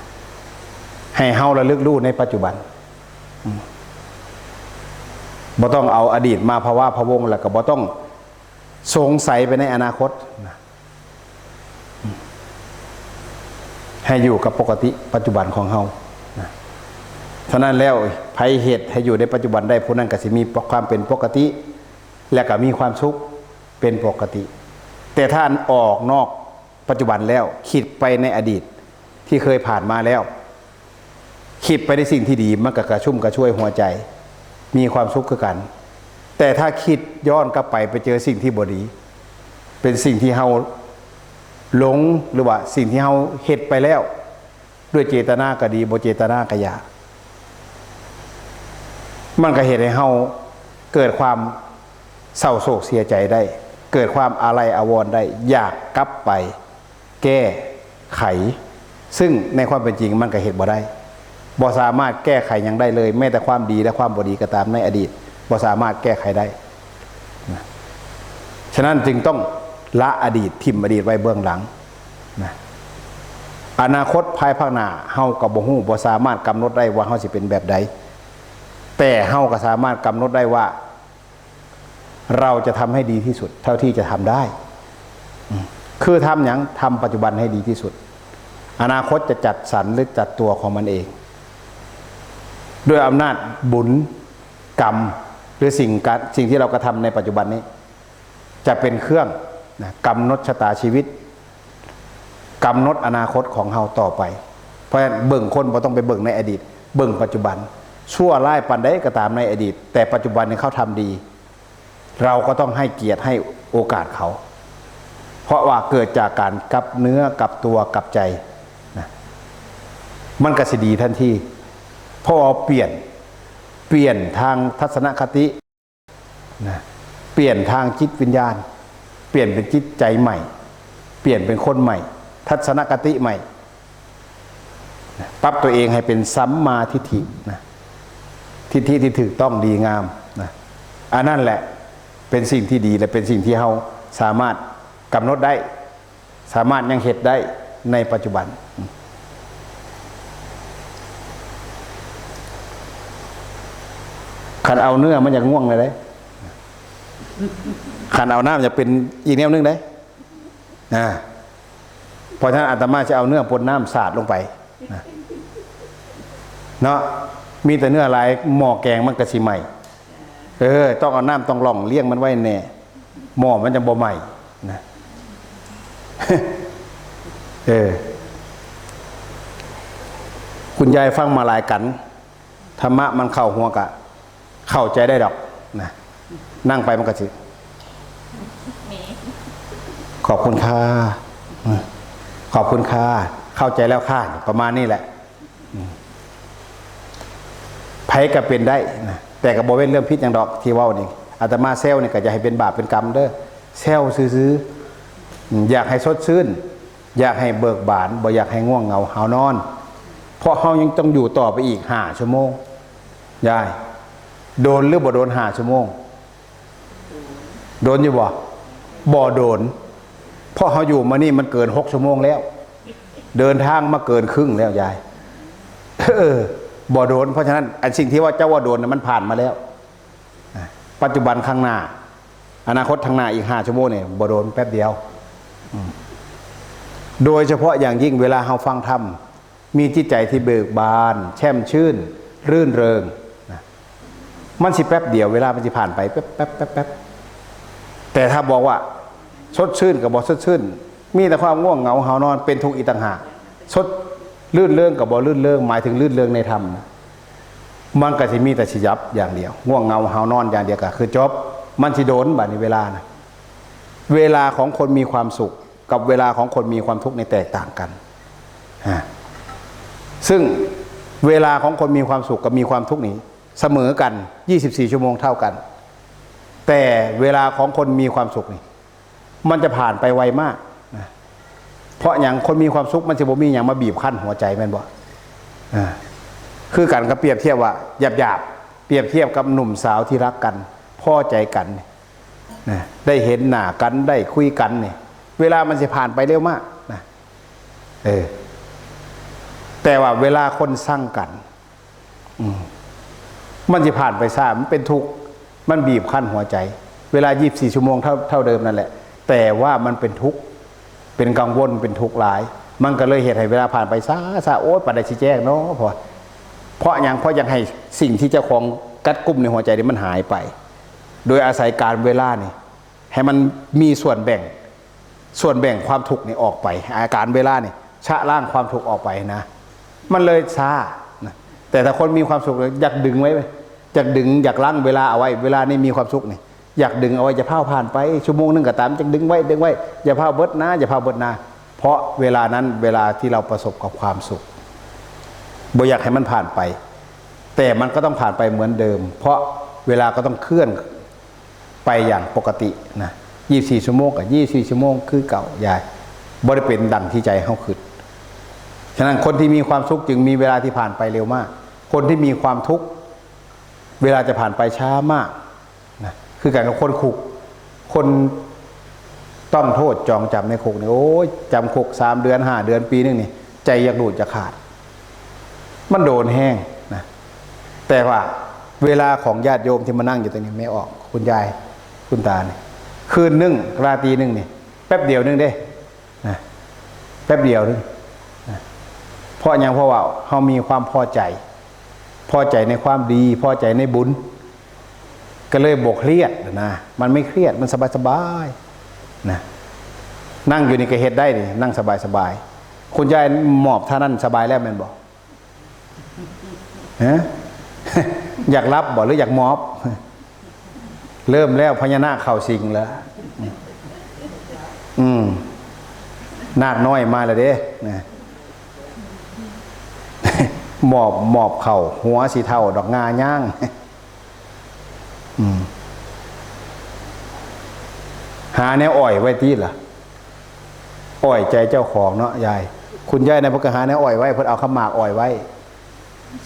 ให้เฮาระลึกรู้ในปัจจุบันบ่ต้องเอาอดีตมาพะวงแล้วก็บ่ต้องสงสัยไปในอนาคตนะให้อยู่กับปกติปัจจุบันของเฮานะฉะนั้นแล้วไผเหตุให้อยู่ในปัจจุบันได้ผู้นั้นก็สิมีความเป็นปกติและก็มีความสุขเป็นปกติแต่ถ้าออกนอกปัจจุบันแล้วคิดไปในอดีตที่เคยผ่านมาแล้วคิดไปในสิ่งที่ดีมันก็กระชุ่มกระชวยหัวใจมีความสุขคือกันแต่ถ้าคิดย้อนกลับไปเจอสิ่งที่บ่ดีเป็นสิ่งที่เฮาหลงหรือว่าสิ่งที่เฮาเฮ็ดไปแล้วด้วยเจตนาก็ดีบ่เจตนาก็อย่ามันก็เฮ็ดให้เฮาเกิดความเศร้าโศกเสียใจได้เกิดความอาลัยอาวรณ์ได้อยากกลับไปแก้ไขซึ่งในความเป็นจริงมันก็เฮ็ดบ่ได้บ่สามารถแก้ไขยังได้เลยแม้แต่ความดีและความบ่ดีก็ตามในอดีตบ่สามารถแก้ไขได้นะฉะนั้นจึงต้องละอดีตทิ่มอดีตไว้เบื้องหลังนะอนาคตภายภาคหน้าเฮาก็บ่ฮู้บ่สามารถกำหนดได้ว่าเฮาสิเป็นแบบใดแต่เฮาก็สามารถกำหนดได้ว่าเราจะทำให้ดีที่สุดเท่าที่จะทำได้คือทำอย่างทำปัจจุบันให้ดีที่สุดอนาคตจะจัดสรรหรือจัดตัวของมันเองด้วยอำนาจบุญกรรมหรือสิ่งที่เรากระทำในปัจจุบันนี้จะเป็นเครื่องกำหนดชะตาชีวิตกำหนดอนาคตของเราต่อไปเพราะฉะนั้นเบิ่งคนบ่ต้องไปเบิ่งในอดีตเบิ่งปัจจุบัน ชั่วร้ายปานใดก็ตามในอดีต แต่ปัจจุบันเนี่ยเขาทำดี เราก็ต้องให้เกียรติให้โอกาสเขา เพราะว่าเกิดจากการกลับเนื้อกลับตัวกลับใจนะมันก็สิดีทันทีเพราะว่าเปลี่ยนทางทัศนคตินะเปลี่ยนทางจิตวิญญาณ เปลี่ยนเป็นจิตใจใหม่ เปลี่ยนเป็นคนใหม่ ทัศนคติใหม่ปรับตัวเองให้เป็นสัมมาทิฏฐินะทิฏฐิที่ถูกต้องดีงามนะอันนั่นแหละเป็นสิ่งที่ดีและเป็นสิ่งที่เราสามารถกำหนดได้สามารถยังเหตุได้ในปัจจุบันขันเอาเนื้อมันอยากง่วงเลยได้ขันเอาน้ำจะเป็นอีกแนวนึงได้เพราะฉะนั้นอาตมาจะเอาเนื้อปนน้ำสาดลงไปเนาะมีแต่เนื้อลายหม้อแกงมันกระสีใหม่ต้องเอาน้ำต้องล่องเลี้ยงมันไว้แน่หม้อมันจะบ่ใหม่นะคุณยายฟังมาหลายกันธรรมะมันเข้าหัวกะเข้าใจได้ดอกนะนั่งไปมันก็สิขอบคุณค่ะขอบคุณค่ะเข้าใจแล้วค่ะประมาณนี้แหละไผก็เป็นได้นะแต่ก็บ่เว้นเรื่องพิษอย่างดอกที่เว้านี่อาตมาเซลนี่ก็จะให้เป็นบาปเป็นกรรมเด้อเซลซื้ออยากให้สดชื่นอยากให้เบิกบานบ่อยากให้ง่วงเหงาหาวนอนเพราะเฮายังต้องอยู่ต่อไปอีก5 ชั่วโมงยายโดนหรือบ่โดน5 ชั่วโมงโดนอยู่บ่โดนเพราะเฮาอยู่มานี่มันเกิน6 ชั่วโมงแล้วเดินทางมาเกินครึ่งแล้วยายบ่โดนเพราะฉะนั้นอันสิ่งที่ว่าเจ้าว่าโดนน่ะมันผ่านมาแล้วปัจจุบันข้างหน้าอนาคตข้างหน้าอีก5 ชั่วโมงเนี่ยบ่โดนแป๊บเดียวโดยเฉพาะอย่างยิ่งเวลาเราฟังธรรมมีจิตใจที่เบิกบานแช่มชื่นรื่นเริงมันสิแป๊บเดียวเวลามันสิผ่านไปแป๊บแต่ถ้าบอกว่าสดชื่นกับบ่สดชื่นมีแต่ความง่วงเหงาหาวนอนเป็นทุกข์อีกต่างหากสดลื่นเริงกับบ่ลื่นเริงหมายถึงลื่นเริงในธรรมมันก็สิมีแต่สิยับอย่างเดียวง่วงเหงาหาวนอนอย่างเดียวก็คือจบมันสิโดนบัดนี้เวลานะเวลาของคนมีความสุขกับเวลาของคนมีความทุกข์ในแตกต่างกันซึ่งเวลาของคนมีความสุขกับมีความทุกข์นี้เสมอกัน24 ชั่วโมงเท่ากันแต่เวลาของคนมีความสุขนี่มันจะผ่านไปไวมากนะเพราะอย่างคนมีความสุขมันจะบ่มีอย่างมาบีบคั้นหัวใจแม่นบ่คือกันก็เปรียบเทียบว่าหยาบเปรียบเทียบกับหนุ่มสาวที่รักกันพอใจกันนะได้เห็นหน้ากันได้คุยกันเนี่ยเวลามันจะผ่านไปเร็วมากนะแต่ว่าเวลาคนสร้างกันมันจะผ่านไปซ่ามันเป็นทุกข์มันบีบคั้นหัวใจเวลา24 ชั่วโมงเท่าเดิมนั่นแหละแต่ว่ามันเป็นทุกข์เป็นกังวลเป็นทุกข์หลายมันก็เลยเหตุให้เวลาผ่านไปซ่าโอ๊ยปัดได้ชี้แจงเนาะเพราะยังให้สิ่งที่เจ้าของกัดกุ้มในหัวใจนี่มันหายไปโดยอาศัยการเวลานี่ให้มันมีส่วนแบ่งความทุกข์นี่ออกไปอาการเวลานี่ชะล้างความทุกข์ออกไปนะมันเลยช้านะแต่ถ้าคนมีความสุขอยากดึงไว้อยากล้างเวลาเอาไว้เวลานี่มีความสุขนี่อยากดึงเอาไว้จะเผาผ่านไปชั่วโมงนึงก็ตามจะดึงไว้อย่าเผาเบิดนะอย่าเผาเบิดนะเพราะเวลานั้นเวลาที่เราประสบกับความสุขบ่อยากให้มันผ่านไปแต่มันก็ต้องผ่านไปเหมือนเดิมเพราะเวลาก็ต้องเคลื่อนไปอย่างปกตินะ24 ชั่วโมงกับ24 ชั่วโมงคือเก่ายายบ่ได้เป็นดังที่ใจเฮาคิดฉะนั้นคนที่มีความสุขจึงมีเวลาที่ผ่านไปเร็วมากคนที่มีความทุกข์เวลาจะผ่านไปช้ามากนะคือการกับคนคุกคนต้องโทษจองจำในคุกนี่โอ้ยจำคุก3 เดือน5 เดือนปีนึงนี่ใจอยากดูดจะขาดมันโดนแห้งนะแต่ว่าเวลาของญาติโยมที่มานั่งอยู่ตรงนี้ไม่ออกคุณยายคุณตาเนี่ยคืนนึงราตรีนึงนี่แป๊บเดียวนึงเด้นะแป๊บเดียวนึงนะเพราะอย่างเพราะว่าเขามีความพอใจในความดีพอใจในบุญก็เลยบกเครียดนะมันไม่เครียดมันสบายๆนะนั่งอยู่นี่ก็เฮ็ดได้นี่นั่งสบายคุณยายหมอบท่านั่นสบายแล้วแม่นบอกฮะ อยากรับบ่หรืออยากมอบเริ่มแล้วพญานาคเข้าสิงแล้วนาคน้อยมาแล้วเด้นะหมอบเข่าหัวสีเทาดอกงาย่างหาแนวอ่อยไว้ที่ล่ะอ่อยใจเจ้าของเนาะยายคุณยายในพระกหาแนวอ่อยไว้เพิ่นเอาขมากอ่อยไว้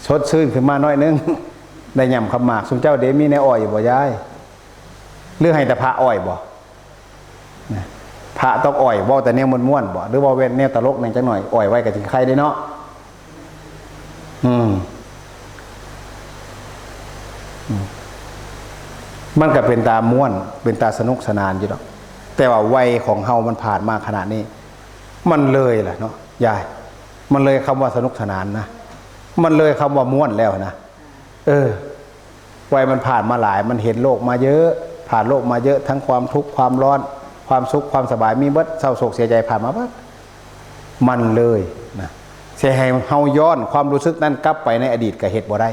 ชดชื่นขึ้นมาน้อยนึงได้ย่ำขมากสุมเจ้าเดมีแนวอ่อยอยู่บ่ยายเรื่องให้แต่พระอ่อยบ่พระต้องอ่อยบ่แต่แนวม้วนๆบ่หรือว่าเว้นแนวตลกนั่นจังหน่อยอ่อยไว้ก็สิใครได้เนาะมันก็เป็นตาม่วนเป็นตาสนุกสนานอยู่ดอกแต่ว่าวัยของเฮามันผ่านมาขนาดนี้มันเลยแหละเนาะยายมันเลยคำว่าสนุกสนานนะมันเลยคำว่าม่วนแล้วนะวัยมันผ่านมาหลายมันเห็นโลกมาเยอะผ่านโลกมาเยอะทั้งความทุกข์ความร้อนความสุขความสบายมีเบิดเศร้าโศกเสียใจผ่านมาเบิดมันเลยนะเสียให้เฮาย้อนความรู้สึกนั้นกลับไปในอดีตกับเหตุบ่ได้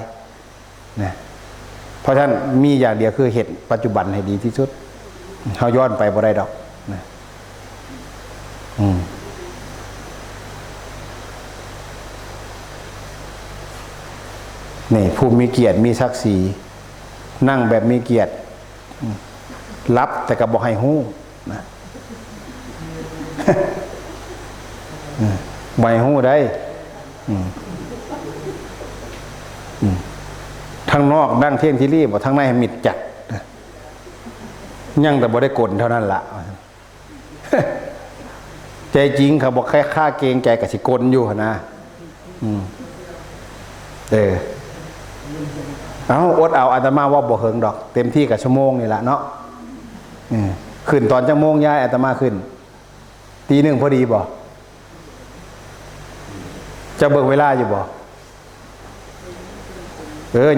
นะเพราะฉะนั้นมีอย่างเดียวคือเหตุปัจจุบันให้ดีที่สุดเฮาย้อนไปบ่ได้ดอกนะนี่ผู้มีเกียรติมีศักดิ์ศรีนั่งแบบมีเกียรติรับแต่ก็บ่ให้ฮู้นะบ่ให้ฮู้ได้ทางนอกดั้งเที่ยงที่รีบทางในมิดจัดยังแต่บ่ได้กลเท่านั้นละใจจริงเขาบอกแค่ค่าเกรงใจกับสิกลอยู่นะเอาอดเอาอาตมาว่าบ่เฮิงดอกเต็มที่กับชั่วโมงนี่แหละเนาะขึ้นตอนจังโมงย้ายอาตมาขึ้นตีหนึ่งพอดีบ่จะเบิ่งเวลาอยู่บ่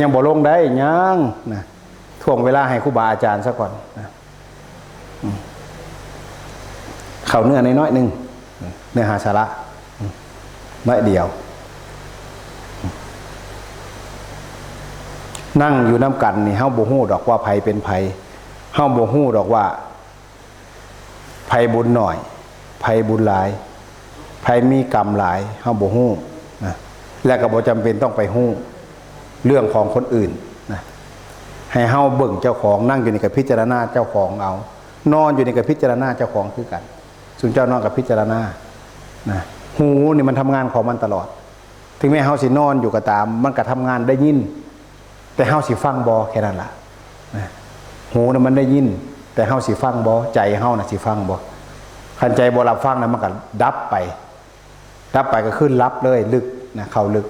ยังบ่ลงได้ยังนะท่วงเวลาให้ครูบาอาจารย์ซะก่อนนะเข้าเนื้อน้อยๆนึงเนื้อหาสาระน้อยเดียวนั่งอยู่น้ำกันนี่เฮาบ่ฮู้ดอกว่าไผเป็นไผเฮาบ่ฮู้ดอกว่าไผบุญหน่อยไผบุญหลายไผมีกรรมหลายเฮาบ่ฮู้นะและก็บ่จำเป็นต้องไปฮู้เรื่องของคนอื่นนะให้เฮาเบิ่งเจ้าของนั่งอยู่ในกับพิจารณาเจ้าของเอานอนอยู่ในกับพิจารณาเจ้าของคือกันส่วนเจ้านอนกับพิจารณานะหูนี่มันทำงานของมันตลอดถึงแม้เฮาสินอนอยู่ก็ตามมันก็ทำงานได้ยินแต่เฮาสิฟังบ่แค่นั้นล่ะนะหูน่ะมันได้ยินแต่เฮาสิฟังบ่ใจเฮาน่ะสิฟังบ่คันใจบ่รับฟังน่ะมันก็ดับไปก็ขึ้นรับเลยลึกนะเข้าลึก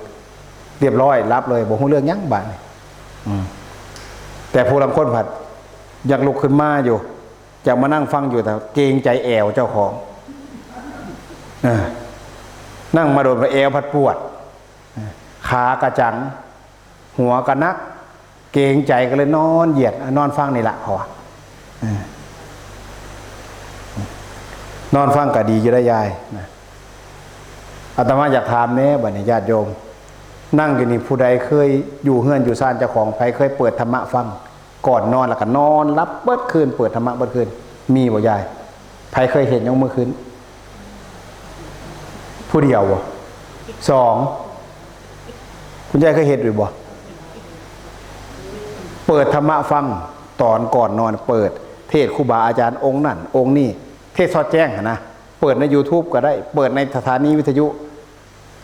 เรียบร้อยรับเลยบ่ฮู้เรื่องหยังบาดนี่แต่ผู้ลางคนผัดอยากลุกขึ้นมาอยู่อยากมานั่งฟังอยู่แต่เกรงใจแอวเจ้าของนั่งมาโดนแอวพัดปวดขากระจังหัวกระนักเกรงใจก็เลยนอนเหยียดนอนฟังนี่แหละพอนอนฟังก็ดีอยู่ได้ยายอาตมาอยากถามแน่บัดนี้ญาติโยมนั่งอยู่นี่ผู้ใดเคยอยู่เฮือนอยู่ซ่านเจ้าของไผเคยเปิดธรรมะฟังก่อนนอนแล้วก็นอนรับเบิดคืนเปิดธรรมะเบิดคืนมีบ่ยายไผเคยเห็นยกมือขึ้นผู้เดียวบ่สองคุณยายเคยเห็นหรือบ่เปิดธรรมะฟังตอนก่อนนอนเปิดเทศครูบาอาจารย์องค์นั่นองค์นี่เทศสอดแจ้งนะเปิดใน YouTube ก็ได้เปิดในสถานีวิทยุ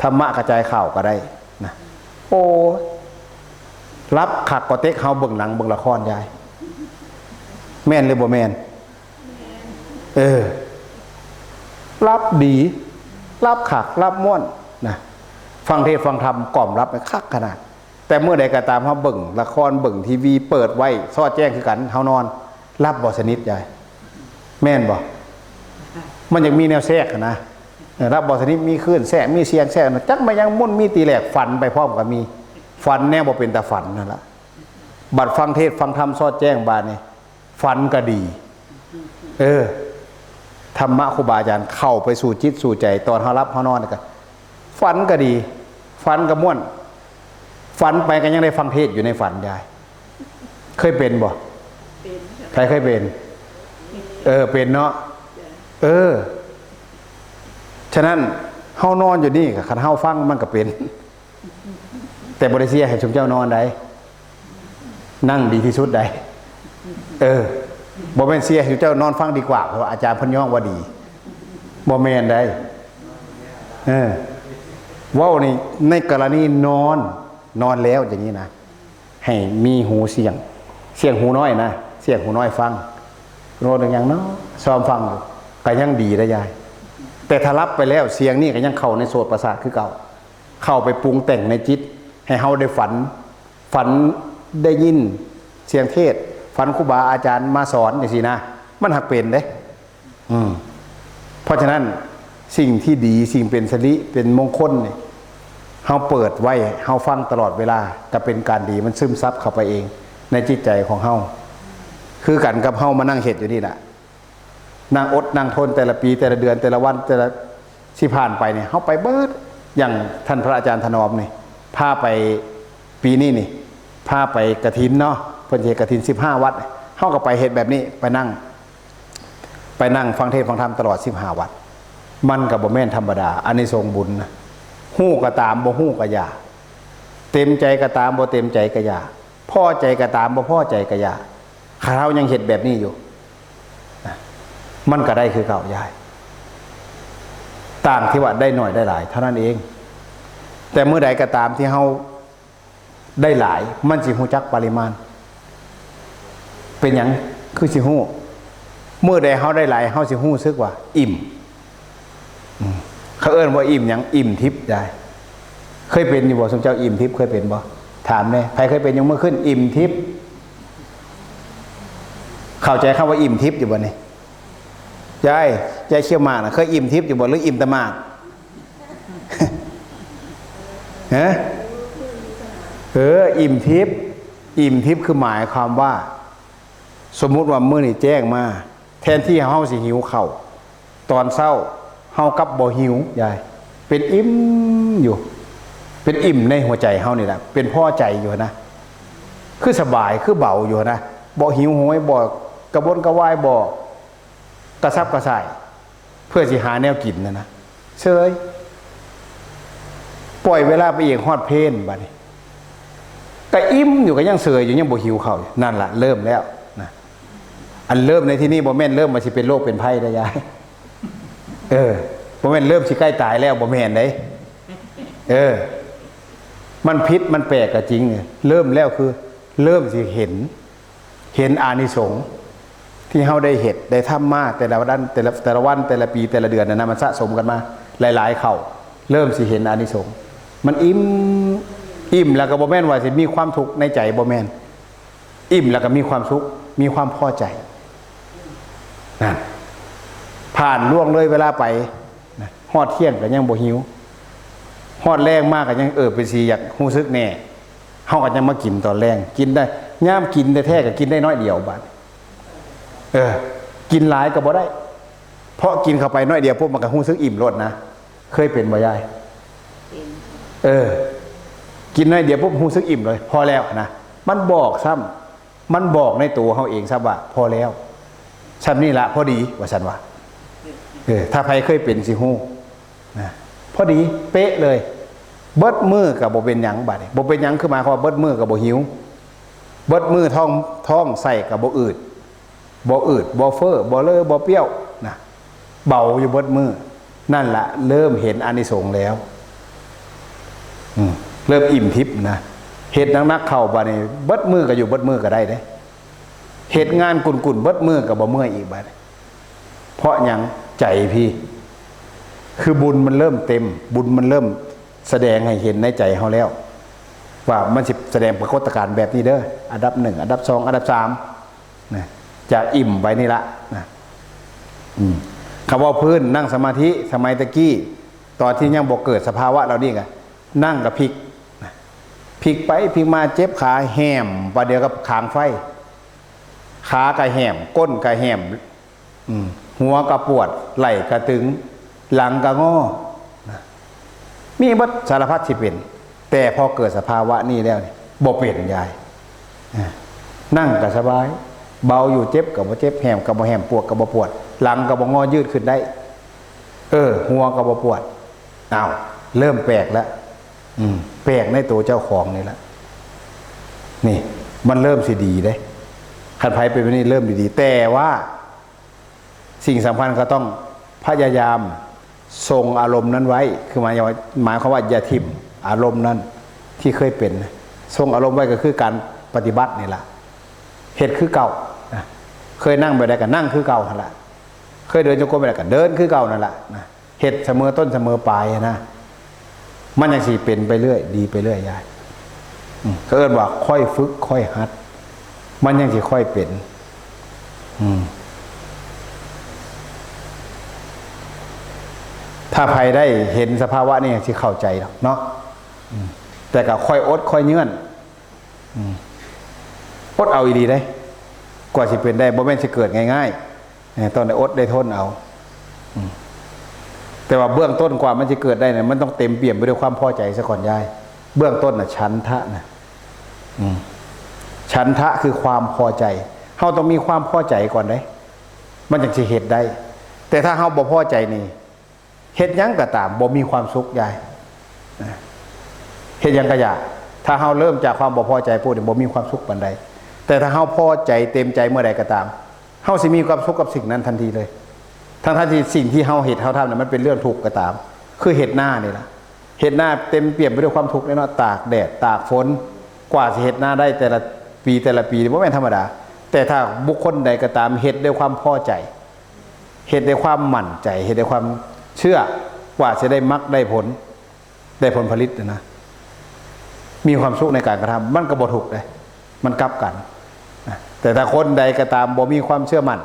ธรรมะกระจายข่าวก็ได้นะโอ้รับขักกอเต็กเฮาเบิ่งหนังเบิ่งละครยายแม่นหรือบ่แม่นรับดีรับขักรับม่วนนะฟังเทศฟังธรรมกล่อมรับคักขนาดแต่เมื่อใดก็ตามเฮาเบิ่งละครเบิ่งทีวีเปิดไว้ซอดแจ้งคือกันเฮานอนรับบ่สนิทยายแม่นบ่มันยังมีแนวแทรกนะรับบ่สนิทมีคลื่นแทรกมีเสียงแทรกจักมายังมุ่นมีตีแหลกฝันไปพร้อมกับมีฝันแนวบ่เป็นแต่ฝันนั่นล่ะบัดฟังเทศฟังธรรมซอดแจ้งบาดนี่ฝันก็ดีธรรมะครูบาอาจารย์เข้าไปสู่จิตสู่ใจตอนเฮารับเฮานอนก็ฝันก็ดีฝันก็ม่วน ฝันไปก็ยังได้ฟังเทศอยู่ในฝันยายเคยเป็นบ่ เป็นค่ะ ใครเคยเป็นเป็นเนาะฉะนั้นเฮานอนอยู่นี่กับคันเฮาฟังมันก็เป็นแต่บ่ได้เสียให้ชุมเจ้านอนได้นั่งดีที่สุดได้บ่แม่นเสียให้ชุมเจ้านอนฟังดีกว่าเพราะว่าอาจารย์เพิ่นย่องว่าดีบ่แม่นได้เว้าในกรณีนอนแล้วอย่างนี้นะให้มีหูเสียงหูน้อยนะเสียงหูน้อยฟังโน้ตอย่างเนาะซ้อมฟังอยู่ก็ยังดีนะยายแต่ถ้ารับไปแล้วเสียงนี่ก็ยังเข้าในโสตประสาทคือเก่าเข้าไปปรุงแต่งในจิตให้เฮาได้ฝันได้ยินเสียงเทศฝันครูบาอาจารย์มาสอนอย่างนี้นะมันหักเป็นเด้เพราะฉะนั้นสิ่งที่ดีสิ่งเป็นสิริเป็นมงคลเนี่ยเฮาเปิดไว้เฮาฟังตลอดเวลาจะเป็นการดีมันซึมซับเข้าไปเองในจิตใจของเฮาคือกันกับเฮามานั่งเฮ็ดอยู่นี่แหละนั่งอดนั่งทนแต่ละปีแต่ละเดือนแต่ละวันแต่ละที่ผ่านไปเนี่ยเฮาไปเบิดอย่างท่านพระอาจารย์ถนอมนี่พาไปปีนี้นี่พาไปกฐินเนาะเพิ่นเฮ็ดกฐิน15วัดเฮาก็ไปเฮ็ดแบบนี้ไปนั่งฟังเทศน์ฟังธรรมตลอด15วัดมันก็บ่แม่นธรรมดาอานิสงส์บุญนะฮู้ก็ตามบ่ฮู้ก็อย่าเต็มใจก็ตามบ่เต็มใจก็อย่าพอใจก็ตามบ่พอใจก็อย่าข้าเฮายังเฮ็ดแบบนี้อยู่มันก็ได้คือเก่ายายต่างที่ว่าได้หน่อยได้หลายเท่านั้นเองแต่เมื่อใดก็ตามที่เฮาได้หลายมันสิฮู้จักปริมาณเป็นหยังคือสิฮู้เมื่อใดเฮาได้หลายเฮาสิฮู้สึกว่าอิ่มเขาเอิ้นว่าอิ่มหยังอิ่มทิพย์ได้เคยเป็นอยู่บ่สมเจ้าอิ่มทิพย์เคยเป็นบ่ถามแน่ใครเคยเป็นยังเมื่อขึ้นอิ่มทิพย์เข้าใจคำว่าอิ่มทิพย์อยู่บ่นี่ยายเชี่ยวหมากนะเคยอิ่มทิพย์อยู่บ่หรืออิ่มแต่หมากฮะอิ่มทิพย์คือหมายความว่าสมมุติว่ามื้อนี้แจ้งมาแทนที่เฮาสิหิวข้าวตอนเช้าเฮากับบ่หิวยายเป็นอิ่มอยู่เป็นอิ่มในหัวใจเฮานี่แหละเป็นพอใจอยู่นะคือสบายคือเบาอยู่นะบ่หิวโหยบ่กระวนกระวายบ่กระซับกระส่ายเพื่อสิหาแนวกินนะเฉยปล่อยเวลาไปเองฮอดเพลนบัดนี้ก็อิ่มอยู่ก็ยังเสยอยู่ยังบ่หิวข้าวนั่นล่ะเริ่มแล้วนะอันเริ่มในที่นี้บ่แม่นเริ่มมาสิเป็นโรคเป็นภัยได้ยายบ่แม่นเริ่มสิใกล้ตายแล้วบ่แม่นเด้มันพิษมันแปลกก็จริงเริ่มแล้วคือเริ่มสิเห็นอานิสงส์ที่เฮาได้เฮ็ดได้ทำมาแต่ละวันแต่ละวันแต่ละปีแต่ละเดือนนะมันสะสมกันมาหลายๆเข้าเริ่มสิเห็นอานิสงส์มันอิ่มแล้วก็บ่แม่นว่าสิมีความทุกข์ในใจบ่แม่นอิ่มแล้วก็มีความสุขมีความพอใจนั่นผ่านล่วงเลยเวลาไปฮอดเที่ยงก็ยังบ่หิวฮอดแรงมากก็ยังเป็นสิอยากรู้สึกแน่เฮาก็ยังมากินตอนแรงกินได้ย่ามกินแท้ๆก็กินได้น้อยเดียวบาดกินหลายก็บ่ได้เพราะกินเข้าไปน้อยเดียวปุ๊บมันก็รู้สึกอิ่มรสนะเคยเป็นบ่ยายกินน้อยเดียวปุ๊บรู้สึกอิ่มเลยพอแล้วนะมันบอกซ้ำมันบอกในตัวเฮาเองซ้ำว่าพอแล้วซ้ำนี่ละพอดีว่าซั่นว่าถ้าใครเคยเป็นสิฮู้นะพอดีเป๊ะเลยเบิดมือกับบ่เป็นหยังบัดนี้บ่เป็นหยังคือหมายความว่าเบิดมือกับบ่หิวเบิดมือท้องใส่กับบ่อืดบ่เฟ้อบ่เลอะบ่เปรี้ยวนะเบาอยู่เบิดมือนั่นล่ะเริ่มเห็นอานิสงส์แล้วเริ่มอิ่มทิพย์นะเฮ็ดนักๆเข้าบัดนี้เบิดมือก็อยู่เบิดมือก็ได้เด้เฮ็ดงานกุ่นๆเบิดมือก็บ่เมื่อยอีกบัดเพราะหยังใจพี่คือบุญมันเริ่มเต็มบุญมันเริ่มแสดงให้เห็นในใจเขาแล้วว่ามันสิแสดงปรากฏการณ์แบบนี้เด้ออันดับ1อันดับ2อันดับ3นะจะอิ่มไปนี่ละนะคำว่าพื้นนั่งสมาธิสมัยตะกี้ตอนที่ยังบ่เกิดสภาวะเรานี่ไงนั่งกับพลิกพลิกไปพลิกมาเจ็บขาแหมประเดี๋ยวกับขางไฟขากระแหมก้นกระแหมหัวกระปวดไหล่กระตึงหลังกระงอมีบัดสารพัดที่เป็น แต่พอเกิดสภาวะนี้แล้วนี่บ่เปลี่ยนยายนั่งก็สบายเบาอยู่เจ็บกับบ่เจ็บแหมกับบ่แหมปวดกับบ่ปวดหลังกับบ่งอยืดขึ้นได้หัวกับบ่ปวดอ้าวเริ่มแปลกแล้วแปลกในตัวเจ้าของนี่ละนี่มันเริ่มสิดีเด้ขันไผเป็นแบบนี้เริ่มดีๆแต่ว่าสิ่งสำคัญก็ต้องพยายามทรงอารมณ์นั้นไว้คือหมายความว่าอย่าทิ่มอารมณ์นั้นที่เคยเป็นทรงอารมณ์ไว้ก็คือการปฏิบัตินี่แหละเหตุคือเก่าเคยนั่งไปได้ก็นั่งคือเก่านั่นแหละเคยเดินจงกรมไปได้ก็เดินคือเก่านั่นแหละเหตุเสมอต้นเสมอปลายนะมันยังสี่เป็นไปเรื่อยดีไปเรื่อยยายเขาเอิ้นว่าค่อยฝึกค่อยหัดมันยังสิค่อยเป็นถ้าใครได้เห็นสภาวะนี่สิเข้าใจเนาะแต่ก็ค่อยอดค่อยเงื่อนอดเอาอีดีได้กว่าสิเป็นได้บ่แม่นสิเกิดง่ายๆต้องได้อดได้ทนเอาแต่ว่าเบื้องต้นกว่ามันจะเกิดได้เนี่ยมันต้องเต็มเปี่ยมไปด้วยความพอใจซะก่อนยายเบื้องต้นน่ะฉันทะนะฉันทะคือความพอใจเฮาต้องมีความพอใจก่อนได้มันจึงสิเฮ็ดได้แต่ถ้าเฮาบ่พอใจนี่เฮ็ดหยังก็ตามบ่มีความสุขยายเฮ็ดหยังก็อย่าถ้าเฮาเริ่มจากความบ่พอใจพูดบ่มีความสุขปานใดแต่ถ้าเฮาพอใจเต็มใจเมื่อใดก็ตามเฮาสิมีความสุขกับสิ่งนั้นทันทีเลยทั้งที่สิ่งที่เฮาเฮ็ดเฮาทำเนี่ยมันเป็นเรื่องทุกข์ก็ตามคือเฮ็ดหน้านี่ล่ะเฮ็ดหน้าเต็มเปี่ยมไปด้วยความทุกข์แน่นอนตากแดดตากฝนกว่าสิเฮ็ดหน้าได้แต่ละปีบ่แม่นธรรมดาแต่ถ้าบุคคลใดก็ตามเฮ็ดด้วยความพอใจเฮ็ดด้วยความมั่นใจเฮ็ดด้วยความเชื่อกว่าจะได้มรรคได้ผลผลิตนะมีความสุขในการกระทำมันก็บ่ถูกเลยมันกลับกันแต่ถ้าคนใดก็ตามบ่มีความเชื่อมั่น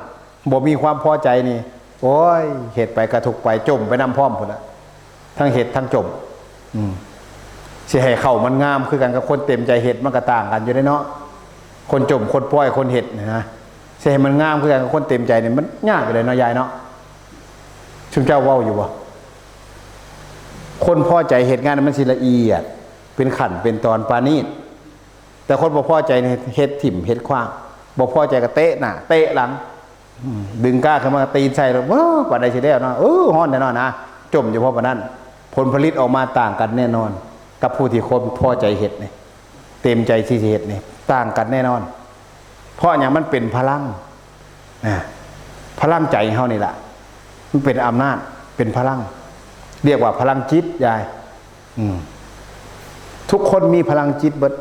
บ่มีความพอใจนี่โอ้ยเหตุไปกระทุกไปจมไปน้ำพร้อมพุ่นละทั้งเหตุทั้งจมสิให้เข้ามันงามคือกันกับคนเต็มใจเหตุมันก็ต่างกันอยู่ได้เนาะคนจมคนปล่อยคนเหตุนะสิให้มันงามคือกันกับคนเต็มใจเนี่ยมันยากไปเลยเนาะยายเนาะชุมเจ้าเว้าอยู่บ่คนพอใจเหตุงานมันสิละเอียดเป็นขันเป็นตอนปานีตแต่คนบ่พอใจในเฮ็ดถิ่มเฮ็ดขว้างบ่พอใจก็เตะหน้าเตะหลังดึงก้าขึ้นมาตีนใส่แล้วว้าวปานใดสิแล้วเนาะฮ้อนแน่นอนนะจมอยู่เพราะปานนั้นผลผลิตออกมาต่างกันแน่นอนกับผู้ที่คนพอใจเฮ็ดนี่เต็มใจที่สิเฮ็ดนี่ต่างกันแน่นอนเพราะอย่างมันเป็นพลังพลังใจเฮานี่ล่ะมันเป็นอำนาจเป็นพลังเรียกว่าพลังจิตยายทุกคนมีพลังจิตเบิด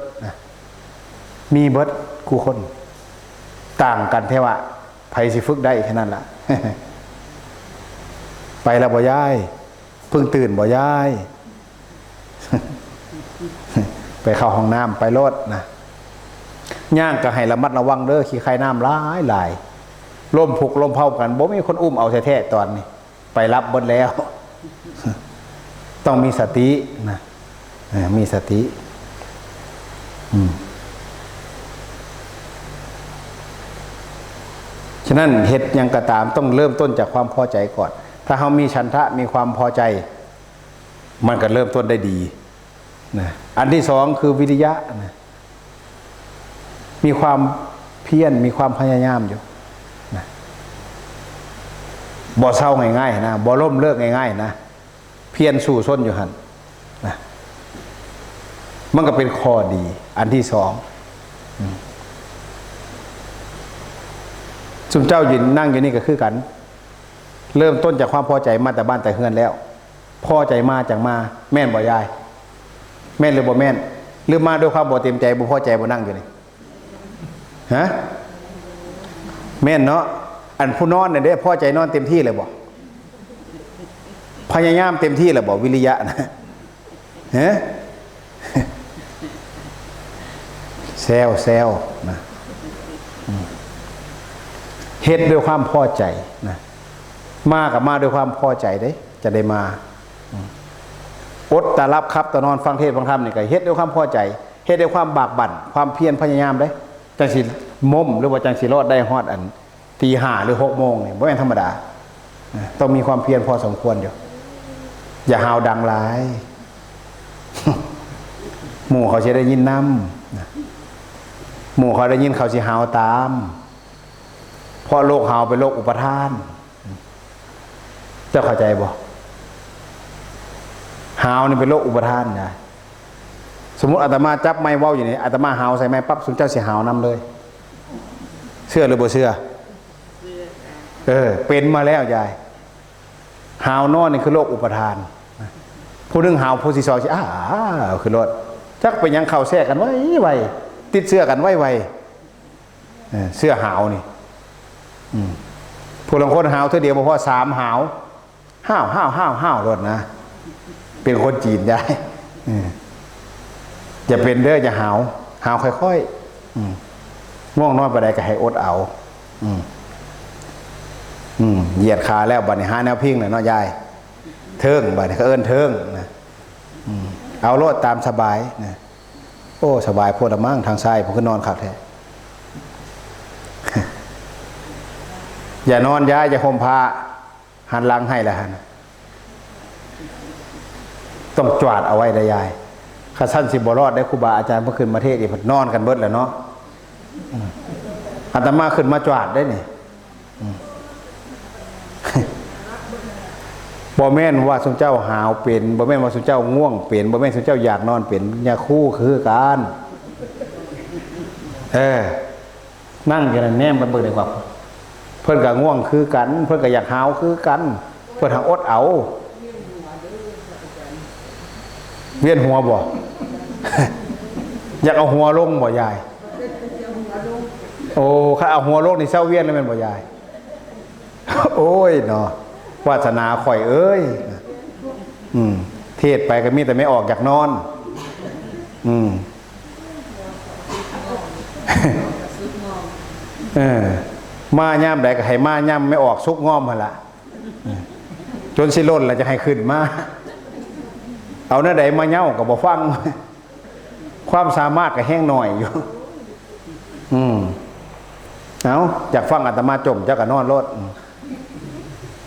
มีเบิดกูคนต่างกันแค่ว่าไผสิฝึกได้แค่นั้นล่ะ ไปแล้วบ่ยายเพิ่งตื่นบ่ยาย ไปเข้าห้องน้ำไปรถนะย่างก็ให้ระมัดระวังเด้อขี้ไข่น้ำหลายล่มผุกล่มเผากันบ่มีคนอุ้มเอาแท้ๆตอนนี้ไปรับเบิดแล้ว ต้องมีสตินะมีสติฉะนั้นเหตุยังกระตามต้องเริ่มต้นจากความพอใจก่อนถ้าเขามีฉันทะมีความพอใจมันก็เริ่มต้นได้ดีนะอันที่สองคือวิริยะนะมีความเพียรมีความพยายามอยู่นะบ่เศร้าง่ายๆนะบ่ล้มเลิกง่ายๆนะเพียรสู้ส้นอยู่หันนะมันก็เป็นข้อดีอันที่สองสุมเจ้ายืนนั่งอยู่นี่ก็คือกันเริ่มต้นจากความพอใจมาแต่บ้านแต่เฮือนแล้วพอใจมาจากมาแม่นบ่ยายแม่นหรือบ่แม่นหรือมาด้วยความบ่เต็มใจบ่พอใจบ่นั่งอยู่นี่ฮะแม่นเนาะอันผู้นอนเนี่ยได้พอใจนอนเต็มที่เลยบ่พยายามเต็มที่เลยบ่วิริยะนะฮะแซวนะเฮ็ดด้วยความพอใจนะมากับมาด้วยความพอใจได้จะได้มาอดตารับครับตานอนฟังเทศฟังธรรมนี่ก็เฮ็ดด้วยความพอใจเฮ็ดด้วยความบากบั่นความเพียรพยายามได้จังสิม่มหรือว่าจังสิรอดได้ฮอดอันตีห้าหรือ6 โมงนี่บ่แม่นธรรมดาต้องมีความเพียรพอสมควรอยู่อย่าหาวดังหลาย หมู่เขาจะได้ยินน้ำนะหมู่เขาได้ยินเขาสิหาวตามเพราะโรคหาวเป็นโรคอุปทานเจ้าเข้าใจบ่หาวนี่เป็นโรคอุปทานนะสมมุติอาตมาจับไม้เว้าอยู่นี่อาตมาหาวใส่ไม้ปั๊บสุนเจ้าสิหาวนำเลยเชื่อหรือบ่เชื่อเป็นมาแล้วยายหาวนอนนี่คือโรคอุปทานผู้นึงหาวผู้ที่สองสิคือรถจักไปยังเข้าแทรกกันไว้ติดเสื้อกันไว้เสื้อหาวนี่ผู้ลางคนหาวเท่าเดียวบ่พอ3หาวห้าวรถนะเป็นคนจีนยายอย่าเป็นเด้ออย่าหาวค่อยๆง่วงนอนไปได้ก็ให้อดเอาเหยียดขาแล้วบัดนี้หาแนวพิงเลยเนาะยายเทิงบัดนี้ก็เอิ้นเทิงนะเอาโลดตามสบายนะโอ้สบายโพดมั่งทางซ้ายผมก็นอนขับแท้ อย่านอนย้ายอย่าห่มผ้าหันหลังให้ละหันต้องจวาดเอาไว้ได้ยายข้าสั้นสิบรอดได้ครูบาอาจารย์เมื่อคืนมาเทศอีกนอนกันเบิดแล้วเนาะอาตมาขึ้นมาจวาดได้นี่บ่แม่นว่าสมเจ้าหาวเป็นบ่แม่นว่าสมเจ้าง่วงเป็นบ่แม่นสมเจ้าอยากนอนเป็นยาคู่คือการนั่งกันแนมกันเบิกได้ว่าเพิ่นก็ง่วงคือกันเพิ่นก็อยากหาวคือกันเพิ่นหาอดเอาเวียนหัวบ่ อยากเอาหัวลงบ่ยายโอ้ข้าเอาหัวลงนี่เศร้าเวียนแล้วแม่นบ่ยาย โอ้ยเนาะวาสนาข่อยเอ้ยเทศไปก็มีแต่ไม่ออกอยากนอนมาย่ำใดก็ให้มาย่ำไม่ออกซุกง้อมมาละจนสิล้นแล้วจะให้ขึ้นมาเอาหน้าใดมาเย่ากับบ่ฟังความสามารถก็แห้งหน่อยอยู่เอาอยากฟังอาตมาจมเจ้าก็นอนรถ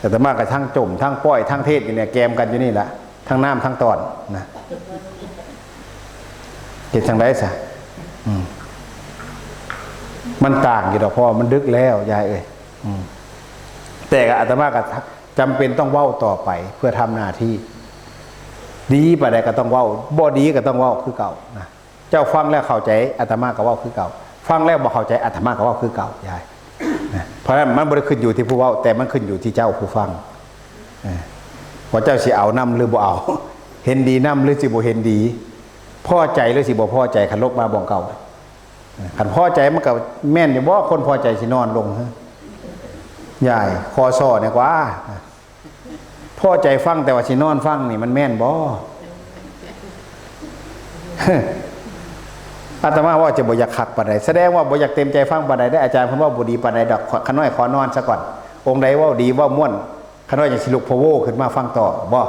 อาตมากับทั้งจมทั้งป้อยทั้งเทศอยู่เนี่ยแกมกันอยู่นี่แหละทั้งน้ำทั้งตอนนะเกิดทางใดซะมันต่างอยู่ดอกพ่อมันดึกแล้วยายเอ้ยแต่อาตมาก็จำเป็นต้องเว้าต่อไปเพื่อทำหน้าที่ดีไปใดก็ต้องเว้าบ่ดีก็ต้องเว้าคือเก่านะเจ้าฟังแล้วเข้าใจอาตมาก็เว้าคือเก่าฟังแล้วบ่เข้าใจอาตมาก็เว้าคือเก่ายายเพราะฉะนั้นมันบ่ได้ขึ้นอยู่ที่ผู้เว้าแต่มันขึ้นอยู่ที่เจ้าผู้ฟังว่าเจ้าสิเอานำหรือบ่เอาเห็นดีนำหรือสิบ่เห็นดีพอใจหรือสิบ่พอใจคันลกมาบ่งเก่าคันพอใจมันก็แม่นอยู่บ่คนพอใจสินอนลงฮะยายคอซ้อเนี่ยกว่าพอใจฟังแต่ว่าสินอนฟังนี่มันแม่นบ่อาตมาว่าจะบ่อยากขักปานใดแสดงว่าบ่อยากเต็มใจฟังปานใดได้อาจารย์เพิ่นว่าบ่ดีปานใดดอกขน้อยขอนอนซะก่อนองค์ใดว่าดีว่าม่วนขน้อยจังสิลุกพะโวขึ้นมาฟังต่อบ่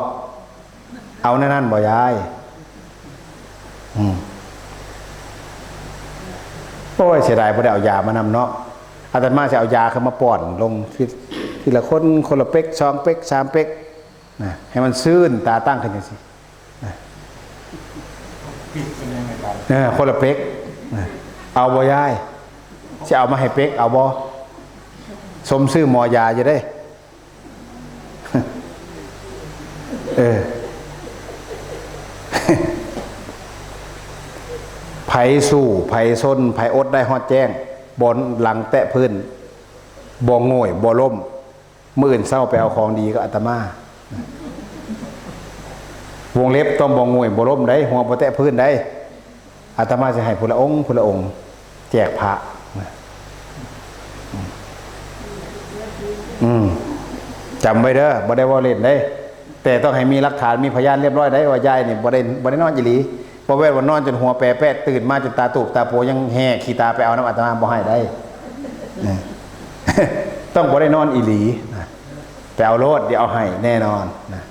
เอานั่นบ่ยายโอ้ยเสียดายบ่ได้เอายามานำเนาะอาตมาจะเอายาเข้ามาป้อนลงทีละคนละเป๊ก2เป๊ก3เป๊กนะให้มันซื่นตาตั้งขึ้นจังซี่คนละเป๊กเอาบ่ยายจะเอามาให้เป๊กเอาบ่สมซื่อหมอยาจะได้ไผสู้ไผส้นไผอดได้ฮอดแจ้งบนหลังแตะพื้นบ่โง่ยบ่ล้มมื้ออื่นเช้าไปเอาของดีก็อาตมาวงเล็บต้องบ่โง่ยบ่ล้มได้หัวบ่แตะพื้นได้อาตมาจะให้พระองค์แจกพระจำไว้เด้อบ่ได้ว่าเล่นได้แต่ต้องให้มีหลักฐานมีพยานเรียบร้อยได้ว่ายายนี่บ่ได้นอนอีหลีบ่แม่นว่านอนจนหัวแปรแปดตื่นมาจนตาตูบตาโปยังแห่ขี้ตาไปเอาน้ำอาตมาบ่ให้ได้ ต้องบ่ได้นอนอีหลีนะแต่เอาโลดเดี๋ยวเอาให้แน่นอนนะ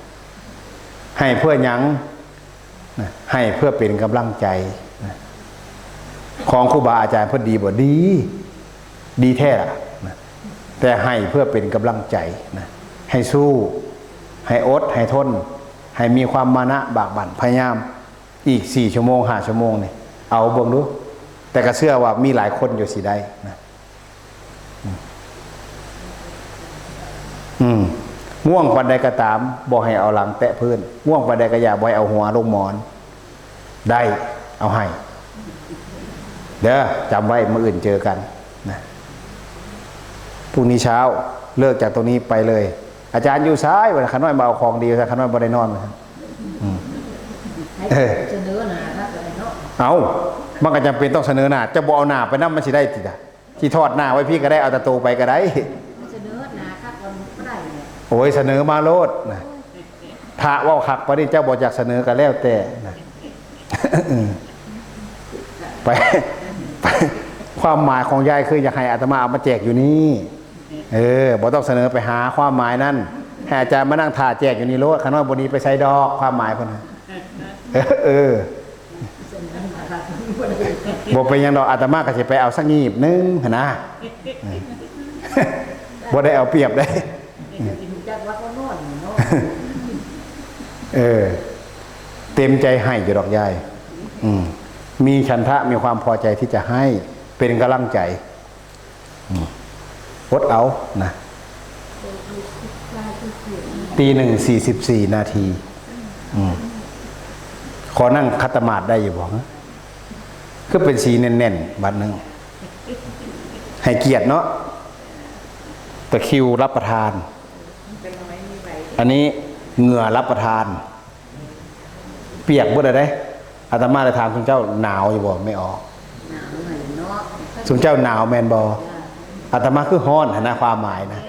ให้เพื่อหยังนะให้เพื่อเป็นกำลังใจนะของครูบาอาจารย์เพิ่นดีบ่ดีแท้ล่ะนะแต่ให้เพื่อเป็นกำลังใจนะให้สู้ให้อดให้ทนให้มีความมานะบากบั่นพยายาม อีก4 ชั่วโมง5 ชั่วโมงนี่เอาเบิ่งดูแต่ก็เชื่อว่ามีหลายคนอยู่สิได้นะง่วงปานใดก็ตามบ่ให้เอาหลังแตะพื้นง่วงปานใดก็อย่าบ่ให้เอาหัวลงหมอนได้เอาให้เด้อจำไว้มื้ออื่นเจอกันนะพรุ่งนี้เช้าเลิกจากตรงนี้ไปเลยอาจารย์อยู่ซ้ายวันขน้อยมาเอาของดีขน้อยบ่ได้นอนครับเสนอหน้าครับอะไรเนาะเอามันก็จำเป็นต้องเสนอหน้าจะบ่เอาหน้าไปนำมันสิได้ติจ้ะที่ทอดหน้าไว้พี่ก็ได้เอาตะโตไปก็ได้เสนอหน้าครับมันบ่ได้เลยโอ้ยเสนอมาโลดนะพระเว้าคักปานนี้เจ้าบ่อยากเสนอก็แล้วแต่นะไปความหมายของยายคืออยากให้อาตมาเอามาแจกอยู่นี่บ่ต้องเสนอไปหาความหมายนั่นให้อาจารย์มานั่งถ่าแจกอยู่นี่โลดขน้อยบ่นี้ไปใส่ดอกความหมายเพิ่นบ่ไปยังดอกอาตมาก็สิไปเอาสักงีบนึงหั่นนะบ่ได้เอาเปรียบได้เต็มใจให้อยู่ดอกยายมีฉันทะมีความพอใจที่จะให้เป็นกำลังใจอดเอานะ1:44 น.ขอนั่งคัตมาดได้อยู่บ่คือเป็นสีแน่นๆบัดนึงให้เกียรติเนาะตะคิวรับประทานอันนี้เหงื่อรับประทานเปียกบ่ได้อาตมาเลยถามคุณเจ้าหนาวอยู่บ่ไม่ออกหนาวหน่อยเนาะคุณเจ้าหนาวแม่นบ่อาตมาคือฮ้อนนะความหมายนะ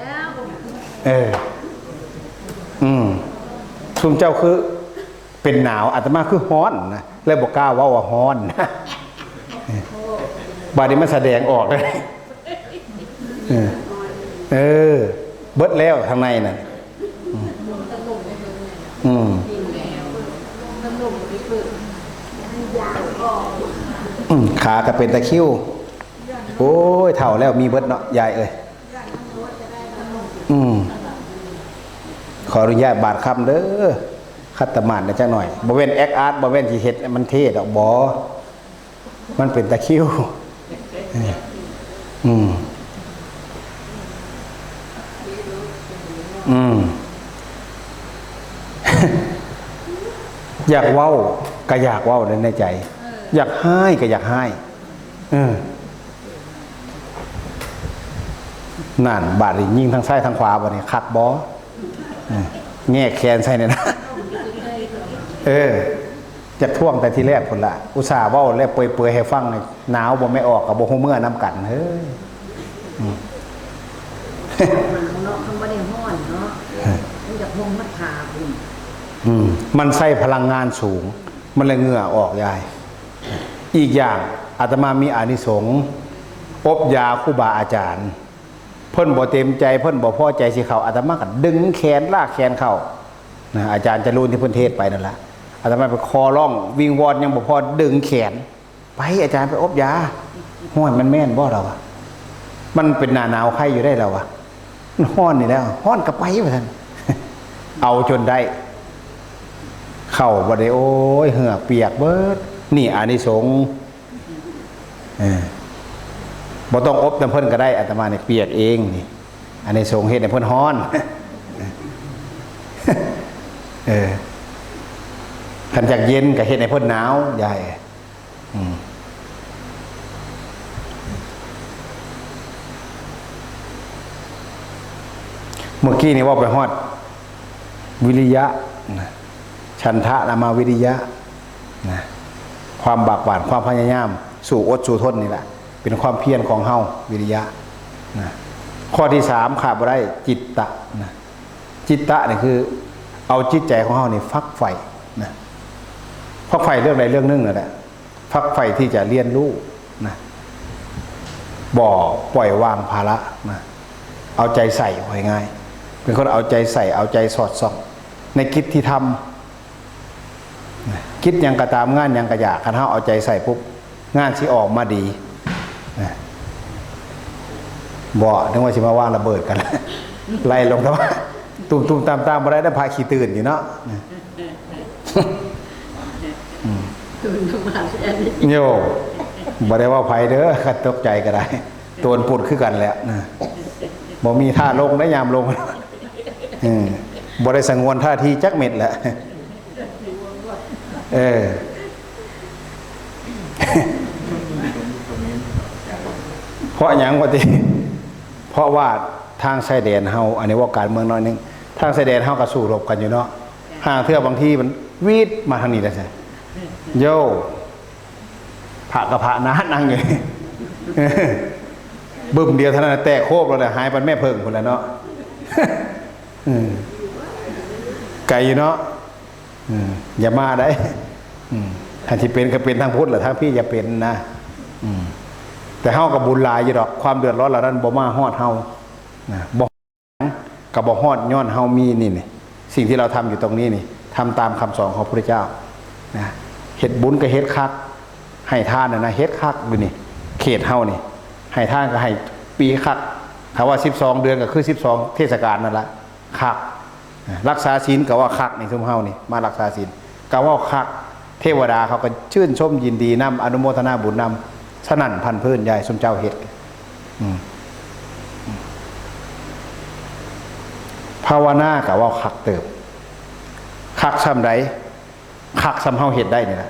คุณเจ้าคือเป็นหนาวอาตมาคือฮ้อนนะเลยบ่กล้าว่าฮ้อนบาดนี้มันแสดงออกเลยเบิดแล้วทางในน่ะขาก็เป็นตะคิ้วโอ้ยเฒ่าแล้วมีเบิดเนาะยายเอ้ยขออนุญาตบาดคำเด้อคัตมาดนะจักหน่อยบ่แม่นแอคอาร์ตบ่แม่นสิเฮ็ดมันเท่ดอกบ่มันเป็นตะคิ้วอยากเว้าก็อยากเว้าในใจอยากให้ก็อยากให้นั่นบาดนี่ยิงทางซ้ายทางขวาบ่นี่คักบ่แง่แขนใส่เนี่ยนะจะท่วงแต่ทีแรกพุ่นละอุตส่าห์เว้าแล้วเปื่อยๆให้ฟังหนาวบ่ไม่ออกก็บ่ฮู้เมื่อน้ำกันเฮ้ยมันเนาะมันบ่ได้ฮ้อนเนาะมันจะพงมัดขาพุ่นมันใช้พลังงานสูงมันเลยเหงื่อออกยายอีกอย่างอาตมามีอานิสงส์อบยาครูบาอาจารย์เพิ่นบ่เต็มใจเพิ่นบ่พอใจสิเข้าอาตมาก็ดึงแขนลากแขนเข้านะอาจารย์จะรู้ที่เพิ่นเทศไปนั่นล่ะอาตมาไปคอร้องวิงวอนยังบ่พอดึงแขนไปอาจารย์ไปอบยาห้อยมันแม่นบ่เราอะมันเป็นหน้าหนาวไข้อยู่ได้เราอะฮ้อนนี่แล้วฮ้อนก็ไปว่าซั่นเอาจนได้เข้าบ่ได้โอ้ยเหงื่อเปียกเบิดนี่อานิสงส์บ่ต้องอบน้ำเพิ่นก็ได้อาตมาเนี่ยเปียกเองนี่อานิสงส์เฮ็ดให้เพิ่นฮ้อนคันจากเย็นก็เฮ็ดให้เพิ่นหนาวยายเมื่อกี้นี่ว่าไปฮอดวิริยะฉันทะนามาวิริยะนะความบากบั่นความพยายามสู่อดสู่ทนนี่แหละเป็นความเพียรของเฮาวิริยะนะข้อที่3ขาดบ่ได้จิตตะนะจิตตะนี่คือเอาจิตใจของเฮานี่ฟักใฝ่นะฟักใฝ่เรื่องใดเรื่องหนึ่งนั่นแหละฟักใฝ่ที่จะเรียนรู้นะบ่ปล่อยวางภาระนะเอาใจใส่ไว้ง่ายเป็นคนเอาใจใส่เอาใจสอดส่องในกิจที่ทำคิดยังกระตามงานยังกระยาคันเฮาเอาใจใส่ปุ๊บงานสิออกมาดีบ่นึกว่าสิมาว่างระเบิดกันไล่ลงแต่ว่าตุ่มๆตามๆบ่ได้พาขี้ตื่นอยู่เนาะ มาแค่นี้ โยบ่ได้ว่าไผเด้อคันตกใจก็ได้ตัวปุดคือกันแหละนะบ่มีท่าลงได้ยามลงบ่ได้สงวนท่าทีจักเม็ดแหละเพราะหยังว่าติเพราะว่าทางชายแดนเฮาอันนี้ว่าการเมืองน้อยนึงทางชายแดนเฮาก็สู้รบกันอยู่เนาะห่างเทื่อบางทีมันวีดมาทางนี้ได้ใช่โยพระกับพระนะนั่งอยู่ บึ้มเดียวเท่านั้นแตกโคบแล้วเนี่ยหายไปแม่เพิ่งคนละเนาะ ไก่อยู่เนาะอย่ามาได้ถ้าที่เป็นก็เป็นทางพุทธหรือทางพี่อย่าเป็นนะแต่เฮากับบุญหลายอยู่ดอกความเดือดร้อนเหล่านั้นบ่มาฮอดเฮานะบ่กับบ่ฮอดย้อนเฮามีนี่สิ่งที่เราทำอยู่ตรงนี้นี่ทำตามคำสอนของพระพุทธเจ้านะเฮ็ดบุญก็เฮ็ดคักให้ทานนะเฮ็ดคักอยู่นี่เขตเฮานี่ให้ทานก็ให้ปีคักถ้าว่า12เดือนก็คือ12เทศกาลนั่นละคักรักษาศีลก็ว่าคักในซุมเฮานี่มารักษาศีลก็ว่าคักเทวดาเขาก็ชื่นชมยินดีนำอนุโมทนาบุญนำสนั่นพันพื้นยายสมเจ้าเฮ็ดภาวนาก็ว่าคักเติบคักซ้ำใดคักซ้ำเฮาเฮ็ดได้นี่ล่ะ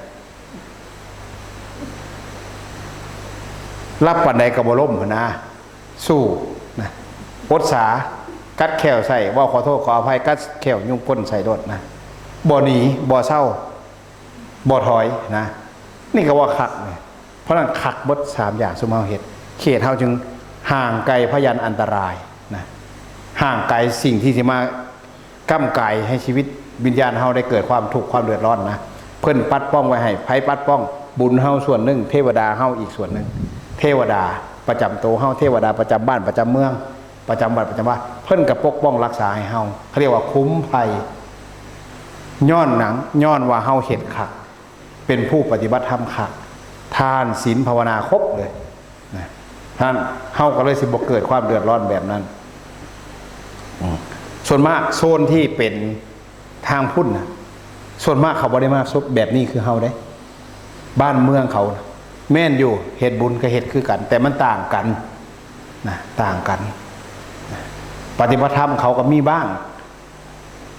รับปันใดก็บ่ล้มนะสู้นะอดสากัดแขวใส่ว่าขอโทษขออภัยกัดแขวยุ่งก้นใส่รถนะบ่หนีบ่เศร้าบ่ถอยนะนี่ก็ว่าคักเนี่ยเพราะนั้นคักบด3อย่างสมเฮาเฮ็ดเขตเฮาจึงห่างไกลพยันอันตรายนะห่างไกลสิ่งที่สิมาก้ำไกลให้ชีวิตวิญญาณเฮาได้เกิดความทุกข์ความเดือดร้อนนะเพิ่นปัดป้องไว้ให้ไผปัดป้องบุญเฮาส่วนหนึ่งเทวดาเฮาอีกส่วนหนึ่งเทวดาประจำตัวเฮาเทวดาประจำบ้านประจำเมืองประจำวัดประจำว่าเพิ่นกับปกป้องรักษาให้เฮาเขาเรียกว่าคุ้มภัยย้อนหนังย้อนว่าเฮาเฮ็ดคักเป็นผู้ปฏิบัติธรรมคักทานศีลภาวนาครบเลยนะท่านเฮาก็เลยสิบ่เกิดความเดือดร้อนแบบนั้นส่วนมากโซนที่เป็นทางพุ่นนะส่วนมากเขาบ่ได้มาซุบแบบนี้คือเฮาได้บ้านเมืองเขาแม่นอยู่เฮ็ดบุญกับเฮ็ดคือกันแต่มันต่างกันนะต่างกันปฏิบัติธรรมเขาก็มีบ้าง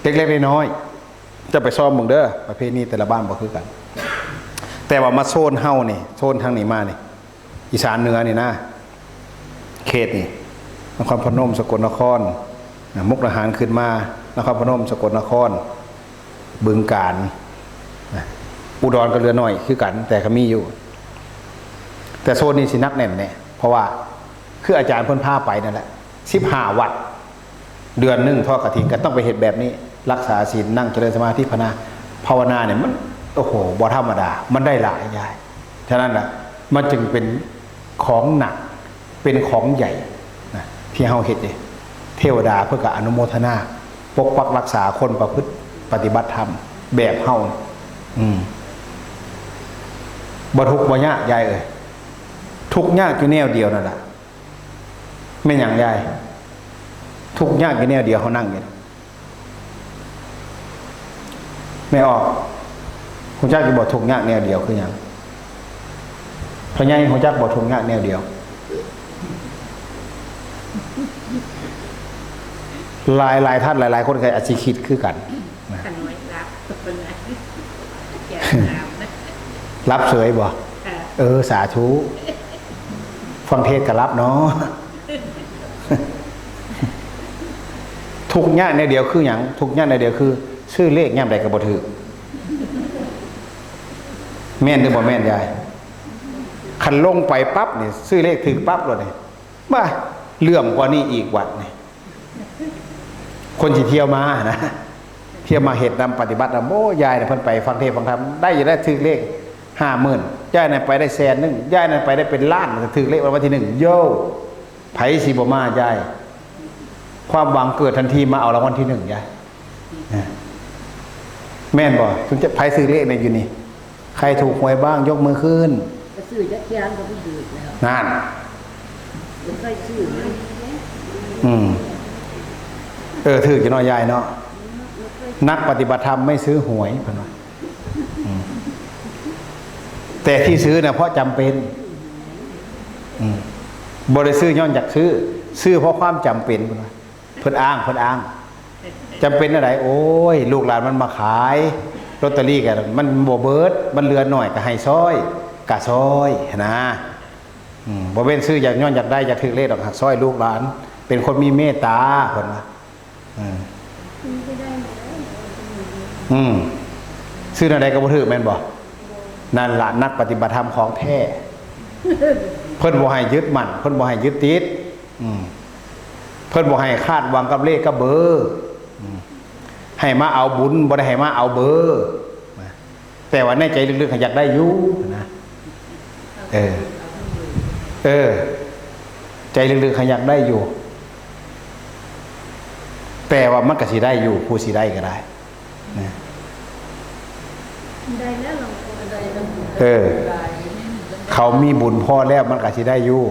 เล็กๆน้อยๆจะไปซ้อมมึงเด้อประเภทนี้แต่ละบ้านบ่คือกันแต่ว่ามาโซนเฮานี่โซนทางนี้มานี่อีสานเหนือนี่นะเขตนี่นครพนมสกลนครมุกดาหารขึ้นมานครพนมสกลนครบึงกาฬอุดรก็เรือน้อยคือกันแต่ก็มีอยู่แต่โซนนี้สินักแน่นแน่เพราะว่าคืออาจารย์เพิ่นพาไปนั่นแหละ15วัดเดือนนึงทอดกฐินก็ต้องไปเฮ็ดแบบนี้รักษาศีลนั่งเจริญสมาธิภาวนาเนี่ยมันโอ้โหบ่ธรรมดามันได้หลายยายฉะนั้นน่ะมันจึงเป็นของหนักเป็นของใหญ่นะที่เฮาเฮ็ดนี่เทวดาเพื่อกับอนุโมทนาปกปักรักษาคนประพฤติปฏิบัติธรรมแบบเฮาบ่ทุกข์บ่ยากยายเอ้ยทุกข์ยากอยู่แนวเดียวนั่นล่ะไม่หยังยายทุกข์ยากอยู่แนวเดียวเฮานั่งอยู่ไม่ออกฮู้จักสิบ่ทุกข์ยากแนวเดียวคือหยังเพราะใหญ่ฮู้จักบ่ทุกข์ยากแนวเดียวหลายท่านหลายคนเคยอาจสิคิดคือกันกันไว้รับเป็นไงแก่แล้วนะรับเสยบ่สาธุฟังเทศก็รับเนาะทุกข์ยากในเดียวคือหยังทุกข์ยากในเดียวคือชื่อเลขย่ำใดก็บ่ถูกแม่นหรือบ่แม่นยายคันลงไปปั๊บนี่ชื่อเลขถึงปั๊บเลยนี่มาเลื่อมกว่านี้อีกวัดนี่คนที่เที่ยวมานะเที่ยวมาเฮ็ดนำปฏิบัตินำโอ้ยายน่ะเพิ่นไปฟังเทศน์ฟังธรรมได้อยู่ได้ถึงเลข50,000ยายน่ะไปได้100,000ยายน่ะไปได้เป็นล้านถึงเลขวันที่1โยไผสิบ่มายายความหวังเกิดทันทีมาเอารางวัลที่1ยายแม่นบ่ถึงจะไผซื้อเลขในอยู่นี่ใครถูกหวยบ้างยกมือขึ้นก็ซื้อจักยานก็บ่ถูกแล้วนั่นบ่เคยซื้อนะถือจะน้อยยายเนาะนักปฏิบัติธรรมไม่ซื้อหวยเพิ่นว่า แต่ที่ซื้อนะเพราะจำเป็นบริซื้อย้อนอยากซื้อเพราะความจำเป็นเพิ่นอ้างจำเป็นอะไรโอ้ยลูกหลานมันมาขายลอตเตอรี่กันมันบ่เบิดมันเหลือหน่อยก็ให้ซอยกะซอยนะบ่เป็นซื้ออยากย้อนอยากได้อยากถือเลขดอกหักซอยลูกหลานเป็นคนมีเมตตาเพิ่นว่าซื้ออะไรก็บ่ถือแม่นบ่นั่นล่ะนักปฏิบัติธรรมของแท้เพิ่นบ่ให้ยึดมั่นเพิ่นบ่ให้ยึดติดเพิ่นบ่ให้คาดหวังกับเลขกับเบอร์ให้มาเอาบุญบ่ได้ให้มาเอาเบอร์แต่ว่าในใจลึกๆอยากได้อยู่นะใจลึกๆอยากได้อยู่แต่ว่ามันก็สิได้อยู่ผู้สิได้ก็ได้นะได้แล้วเราได้เขามีบุญพอแล้วมันก็สิได้อยู่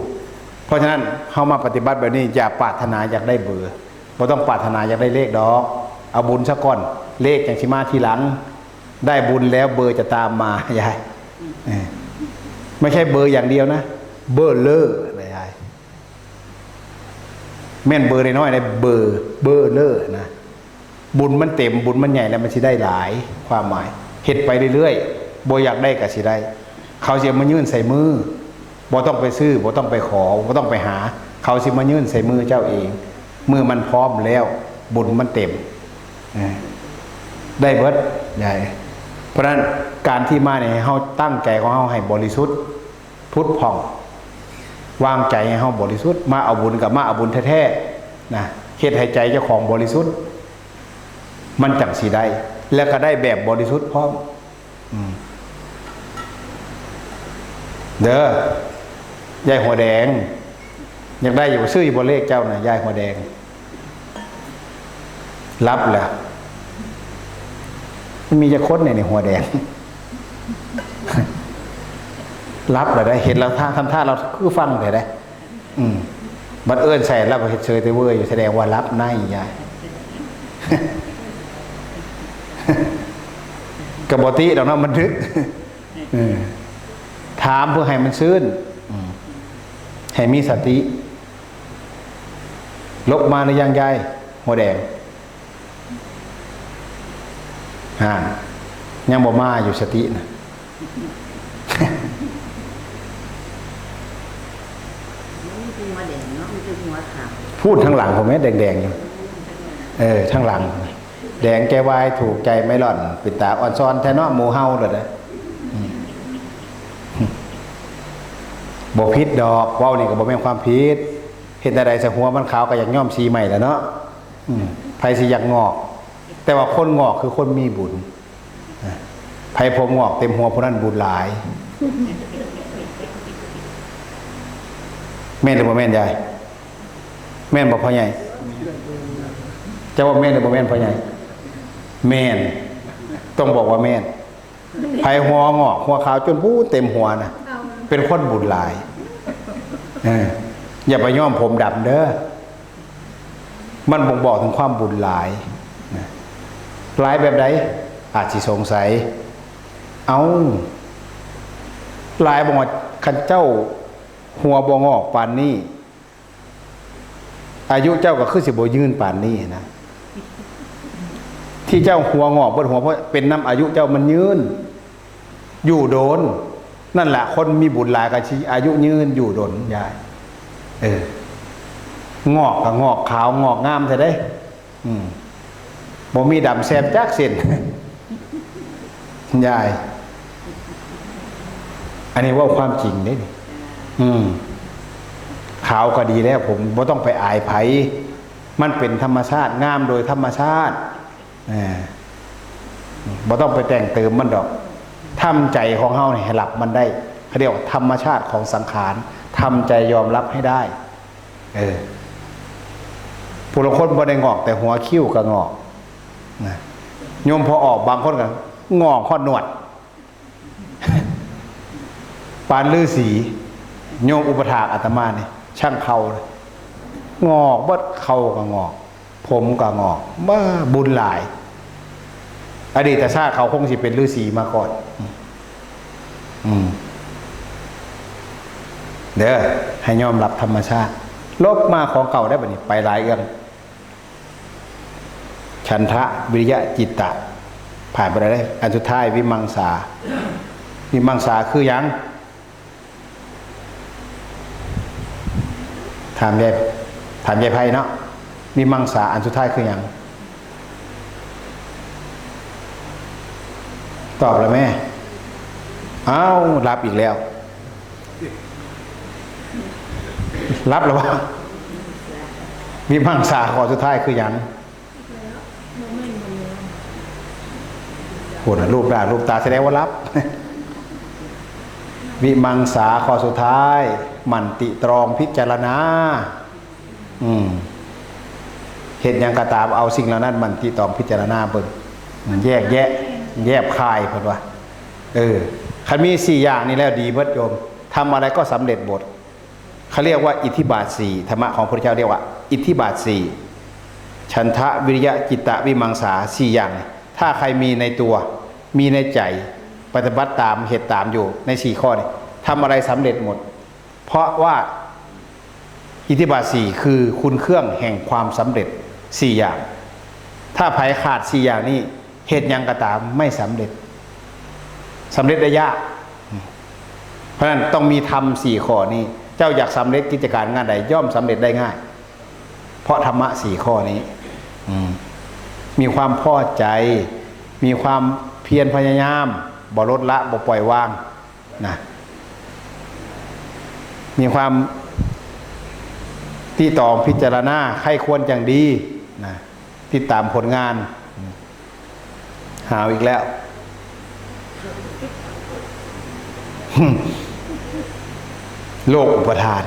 เพราะฉะนั้นเฮามาปฏิบัติแบบนี้อย่าปรารถนาอยากได้เบอร์บ่ต้องปรารถนาอยากได้เลขดอกเอาบุญซะก่อนเลขจังสิมาทีหลังได้บุญแล้วเบอร์จะตามมายายไม่ใช่เบอร์อย่างเดียวนะเบอร์เลอร์นะยายแม่นเบอร์น้อยๆนะเบอร์เลอร์นะบุญมันเต็มบุญมันใหญ่แล้วมันสิได้หลายความหมายเฮ็ดไปเรื่อยๆบ่อยากได้ก็สิได้เขาสิมายื่นใส่มือบ่ต้องไปซื้อบ่ต้องไปขอบ่ต้องไปหาเขาสิมายื่นใส่มือเจ้าเองมือมันพร้อมแล้วบุญมันเต็มได้เบิดใหญ่เพราะฉะนั้นการที่มาเนี่ยเฮาตั้งใจของเฮาให้บริสุทธิ์พุทธผ่องวางใจให้เฮาบริสุทธิ์มาเอาบุญกับมาเอาบุญแท้ๆนะเฮ็ดให้ใจเจ้าของบริสุทธิ์มันจังสิได้แล้วก็ได้แบบบริสุทธิ์พร้อมเด้อยายหัวแดงอยากได้อยู่ซื้ออยู่บนเลขเจ้าน่ะยายหัวแดงรับแหละมีจะค้นในหัวแดงรับเลยได้เห็นเราทำท่าเราคือฟังเลยได้บัดเอิญใส่รับเห็ดเชยเตเวอร์อยู่แสดงว่ารับในยายกับบอติเราเนาะมันทึกถามเพื่อให้มันซื่นให้มีสติลบมาหรือยังยายหัวแดงยังบ่มาอยู่สตินะพูดทั้งหลังผมแม่แดงๆอยู่ทั้งหลังแดงแกวายถูกใจไม่หล่อนปิดตาอ่อนซ้อนแทนเนาะหมูเฮาเลยนะบ่พิษดอกว้าวนี่ก็บ่แม่นความพิษเห็นอะไรสะหัวมันขาวก็อยากย่อมสีใหม่แล้วเนาะไผสิอยากงอกแต่ว่าคนงอกคือคนมีบุญไผผมงอกเต็มหัวผู้นั้นบุญหลายแม่นหรือบ่แม่นยายแม่นบ่พ่อใหญ่จะว่าแม่นหรือบ่แม่นพ่อใหญ่แม่นต้องบอกว่าแม่นไผหัวงอกหัวขาวจนพูเต็มหัวนะเป็นคนบุญหลายอย่าไปย้อมผมดำเด้อมันบ่งบอกถึงความบุญหลายหลายแบบใดอาจสิสงสัยเอาหลายบอกว่าคันเจ้าหัวบ่งอกปานนี้อายุเจ้าก็คือสิบ่ยืนปานนี้นะที่เจ้าหัวงอกบนหัวเพราะเป็นน้ำอายุเจ้ามันยืนอยู่โดนนั่นแหละคนมีบุญหลายกับชีอายุยืนอยู่โดนยายงอกกับงอกขาวงอกงามใช่ได้บ่มีดำแซมจักเส้นยายอันนี้ว่าความจริงนี่ขาวก็ดีแล้วผมบ่ต้องไปอายไผมันเป็นธรรมชาติงามโดยธรรมชาติบ่ต้องไปแต่งเติมมันดอกทำใจของเฮาให้หลับมันได้เขาเรียกว่าธรรมชาติของสังขารทำใจยอมรับให้ได้ผู้ละคนบ่ได้งอกแต่หัวคิ้วก็งอกโยมพอออกบางคนก็งอกข้อหนวดปานฤาษีโยมอุปถากอาตมาเนี่ยช่างเขางอกบ่เขาก็งอกผมก็งอกบ้าบุญหลายอดีตชาติเขาคงสิเป็นฤาษีมาก่อน เด้อให้ยอมรับธรรมชาติลบมาของเก่าได้บัดนี้ไปหลายเรื่องฉันทะวิริยะจิตตะผ่านไปได้อันสุดท้ายวิมังสาวิมังสาคือหยังถามยายไพเนาะวิมังสาอันสุดท้ายคือหยังตอบแล้วแม่อ้าวรับอีกแล้วรับแล้วว่าวิมังสาข้อสุดท้ายคือหยังโหนะรูปร่างรูปตาแสดงว่ารับ วิมังสาข้อสุดท้ายมันติตรองพิจารณาเห็นยังกระตามเอาสิ่งเหล่านั้นมันติตรองพิจารณาเบิ่งแยกแยะแยบคายเพิ่นว่าคันมี4อย่างนี้แล้วดีเบิดโยมทำอะไรก็สำเร็จหมดเขาเรียกว่าอิทธิบาท4ธรรมะของพระพุทธเจ้าเรียกว่าอิทธิบาท4ฉันทะวิริยะจิตตะวิมังสา4อย่างถ้าใครมีในตัวมีในใจปฏิบัติตามเหตุตามอยู่ใน4ข้อนี้ทำอะไรสำเร็จหมดเพราะว่าอิทธิบาท4คือคุณเครื่องแห่งความสำเร็จ4อย่างถ้าไผขาด4อย่างนี้เหตุยังก็ตามไม่สำเร็จได้ยากเพราะฉะนั้นต้องมีธรรม4ข้อนี้เจ้าอยากสำเร็จกิจการงานใดย่อมสำเร็จได้ง่ายเพราะธรรมะ4ข้อนี้มีความพอใจมีความเพียรพยายามบ่ลดละบ่ปล่อยวางนะมีความที่ตองพิจารณาใครควรอย่างดีนะติดตามผลงานหาวอีกแล้ว โลกอุปทาน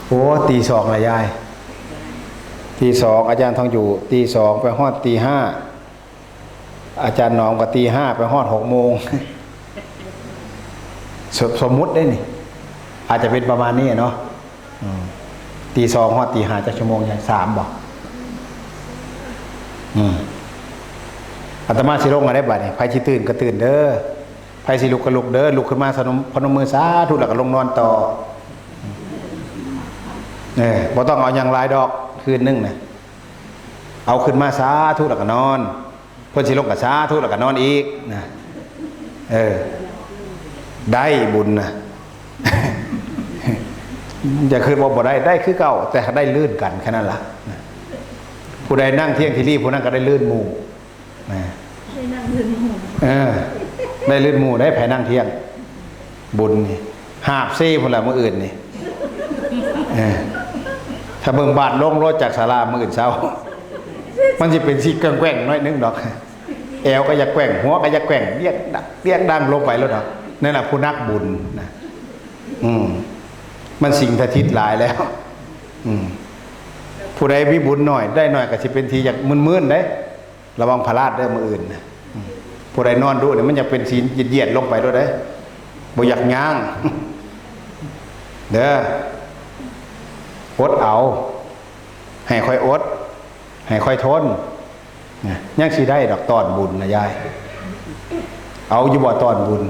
โอ้ตีสองละยายตีสองอาจารย์ทองอยู่ตีสองไปฮอดตีห้าอาจารย์น้อมก็ตีห้าไปฮอด6 โมง สมมุติได้นี่อาจจะเป็นประมาณนี้เนาะตีสองฮอดตีห้าจะชั่วโมงอย่าง3บอกอาตมาสิลงอะไรบัดนี่ไผสิตื่นก็ตื่นเด้อไผสิลุกก็ลุกเด้อลุกขึ้นมาพนมมือสาธุแล้วก็ลงนอนต่อบ่ต้องเอาอย่างหลายดอกคืนนึงนะเอาขึ้นมาสาธุแล้วก็นอนเพิ่นสิลงก็สาธุแล้วก็นอนอีกนะได้บุญนะ อย่าคืนบ่ได้คือเก่าแต่ได้ลื่นกันแค่นั้นล่ะผู้ใดนั่งเที่ยงที่รีผู้นั้นก็ได้ลื่นหมู่ได้นั่งลื่นหมู่ได้ลื่นหมู่ได้ไผนั่งเที่ยงบุญนี่หาบซี่พุ่นละมื้ออื่นนี่ถ้าเบิ่งบาทลงรถจากศาลามื้ออื่นเช้ามันสิเป็นสิแกว่งๆน้อยนึงดอกแอวก็อยากแกว่งหัวก็อยากแกว่งเรียกดังลงไปแล้วดอกนั่นน่ะผู้นักบุญนะมันสิ่งสถิตหลายแล้วผู้ใดมีบุญหน่อยได้หน่อยก็สิเป็นทีอยากมึนๆได้ระวังพลาดเด้อมื้ออื่นนะผู้ใดนอนดูเนี่ยมันจะเป็นศีลเหยียดลงไปด้วยได้บ่อยากย่างเด้ออดเอาให้ค่อยอดให้ค่อยทนยังสิได้ดอกตอนบุญนะยายเอาอยู่บ่ตอนบุญ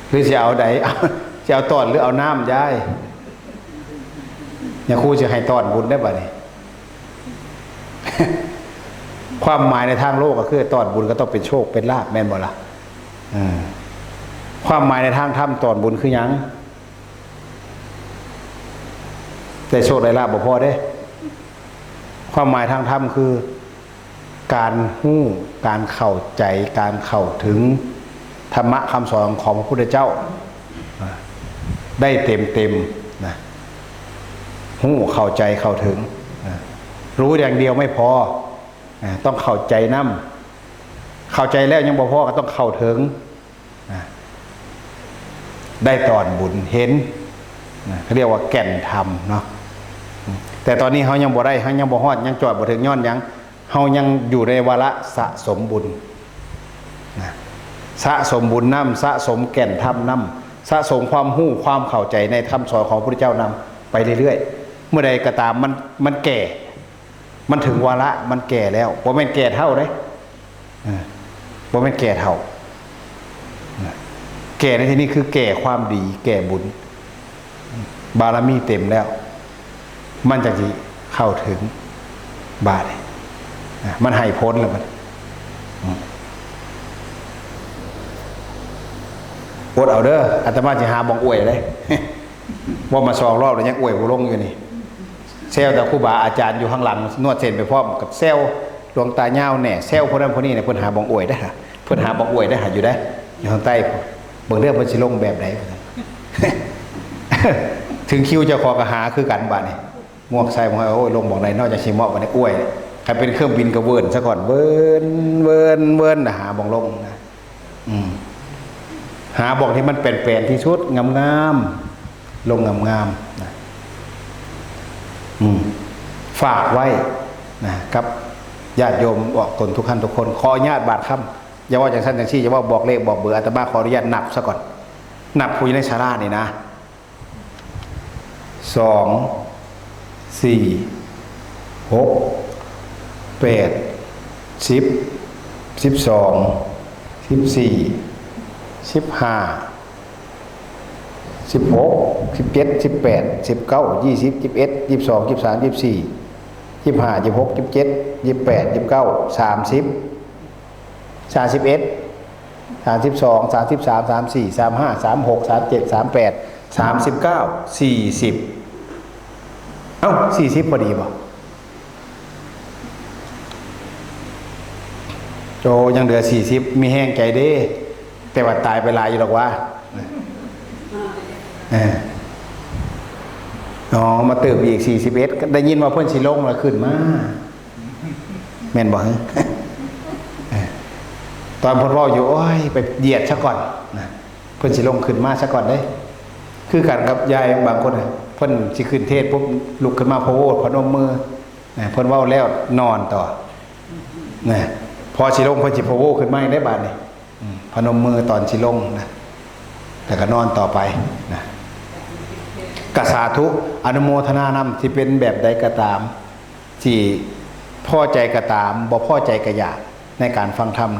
หรือสิเอาใดสิเอาตอนหรือเอาน้ำยายเนี่ยครูสิให้ตอนบุญได้บ่นี่ ความหมายในทางโลกก็คือตอนบุญก็ต้องเป็นโชคเป็นลาภแม่นบ่ล่ะความหมายในทางธรรมตอนบุญคือหยังแต่โชคได้ลาภบ่พอเด้ความหมายทางธรรมคือการหู้การเข้าใจการเข้าถึงธรรมะคำสอนของพระพุทธเจ้าได้เต็มนะหู้เข้าใจเข้าถึงรู้อย่างเดียวไม่พอต้องเข้าใจนำเข้าใจแล้วยังบ่พอก็ต้องเข้าถึงได้ตอนบุญเห็นเขาเรียกว่าแก่นธรรมเนาะแต่ตอนนี้เฮายังบ่ได้เฮายังบ่ฮอดยังจอดบ่ถึงย้อนหยังเฮายังอยู่ในวาระสะสมบุญสะสมบุญนำสะสมแก่นธรรมนำสะสมความรู้ความเข้าใจในธรรมสอนของพระพุทธเจ้านำไปเรื่อยๆเมื่อใดก็ตามมันแก่มันถึงวาระมันแก่แล้วบ่แม่นแก่เท่าเด้บ่แม่นแก่เท่า แก่ในที่นี้คือแก่ความดี แก่บุญ บารมีเต็มแล้ว มันจะเข้าถึงบาทมันให้พ้นแล้วมันอดเอาเด้ออาตมาจะหาบองอวยเลยว่ามา2 รอบแล้วยังอวยบ่ลงอยู่นี่เซลแต่ครูบาอาจารย์อยู่ข้างหลังนวดเส้นไปพร้อมกับเซลดวงตาเงาแหน่เซลคนนั้นคนนี้เนี่ยเพิ่นหาบองอวยได้ฮะเพิ่นหาบองอวยได้หาอยู่ได้อยู่ข้างใต้เบิ่งเรื่องเพิ่นสิลงแบบไหน ถึงคิวเจ้าของก็หาคือกันบาดนี่หมวกใส่หมวกโอ้ยลงบอกไหนนอกจากสิเหมาะบัดนี้อวยใครเป็นเครื่องบินก็เวิร์นซะก่อนเวิร์นหาบองลงนะหาบอกที่มันแปลนๆที่ชุดงามๆลงงามๆนะฝากไว้นะครับญาติโยมออกตนทุกท่านทุกคนขออนุญาตบาทคำอย่าว่าจากท่านอย่างที่อย่าว่าบอกเลขบอกเบอร์อาตมาขออนุญาตนับซะก่อนนับผู้อยู่ในศาลานี่นะ2 4 6 8 10 12 14 15 16 17 18 19 20 21 22 23 24 25 26 27 28 29 30 31 32 33 34 35 36 37 38 39 40เอ้า40พอดีป่ะโจยังเหลือ40มีแห้งใจเด้แต่ว่าตายไปลายอยู่หรอกว่ามาเติมอีก41ได้ยินว่าเพิ่นสิลงแล้วขึ้นมาแม่นบ่ฮะตอนเพิ่นเว้าอยู่โอ้ยไปเหยียดซะก่อนนะเพิ่นสิลงขึ้นมาซะก่อนเด้คือกันกับยายบางคนเพิ่นสิขึ้นเทศปุ๊บลุกขึ้นมาพะโวดพนมมือนะเพิ่นเว้าแล้วนอนต่อนะพอสิลงเพิ่นสิพะโวขึ้นมาได้บาดนี้พนมมือตอนสิลงนะแต่ก็นอนต่อไปนะกสาธุอนุโมทนานำที่เป็นแบบใดก็ตามที่พ่อใจก็ตามบ่พ่อใจก็อยากในการฟังธรรม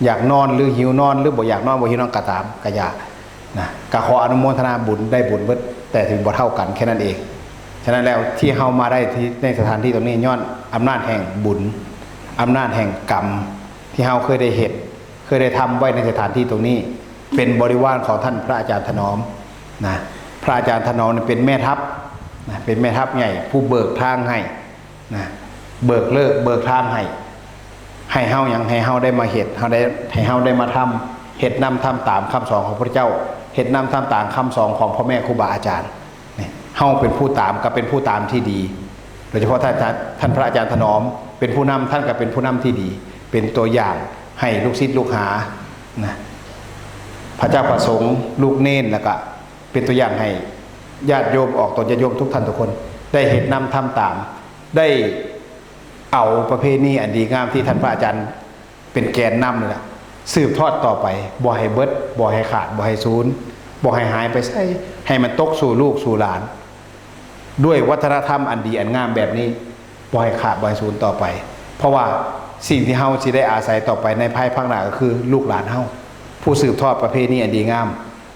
อยากนอนหรือหิวนอนหรือบ่อยากนอนบ่หิวนอนก็ตามก็อยากนะก็ขออนุโมทนาบุญได้บุญเบิดแต่ถึงบ่เท่ากันแค่นั้นเองฉะนั้นแล้วที่เฮามาได้ที่ในสถานที่ตรงนี้ย้อนอำนาจแห่งบุญอำนาจแห่งกรรมที่เฮาเคยได้เฮ็ดเคยได้ทำไว้ในสถานที่ตรงนี้เป็นบริวารของท่านพระอาจารย์ถนอมนะพระอาจารย์ถนอมเป็นแม่ทัพนะเป็นแม่ทัพใหญ่ผู้เบิกทางให้นะเบิกเลิกเบิกทางให้เฮาอย่างให้เฮาได้มาเฮ็ดเฮาได้ให้เฮาได้มาทำเฮ็ดนำทำตามคำสอนของพระเจ้าเฮ็ดนำทำตามคำสอนของพ่อแม่ครูบาอาจารย์นี่เฮาเป็นผู้ตามก็เป็นผู้ตามที่ดีโดยเฉพาะท่านพระอาจารย์ถนอมเป็นผู้นำท่านก็เป็นผู้นำที่ดีเป็นตัวอย่างให้ลูกศิษย์ลูกหานะพระเจ้าประสงค์ลูกเน้นแล้วก็เป็นตัวอย่างให้ญาติโยมออกตนญาติโยมทุกท่านทุกคนได้เห็นนำทำตามได้เอาประเพณีอันดีงามที่ท่านพระอาจารย์เป็นแกนนำเลยล่ะสืบทอดต่อไปบ่ให้เบิดบ่ให้ขาดบ่ให้สูญบ่ให้หายไปใส่ให้มันตกสู่ลูกสู่หลานด้วยวัฒนธรรมอันดีอันงามแบบนี้บ่ให้ขาดบ่ให้สูญต่อไปเพราะว่าสิ่งที่เฮาสิได้อาศัยต่อไปในภายภาคหน้าก็คือลูกหลานเฮาผู้สืบทอดประเพณีอันดีงาม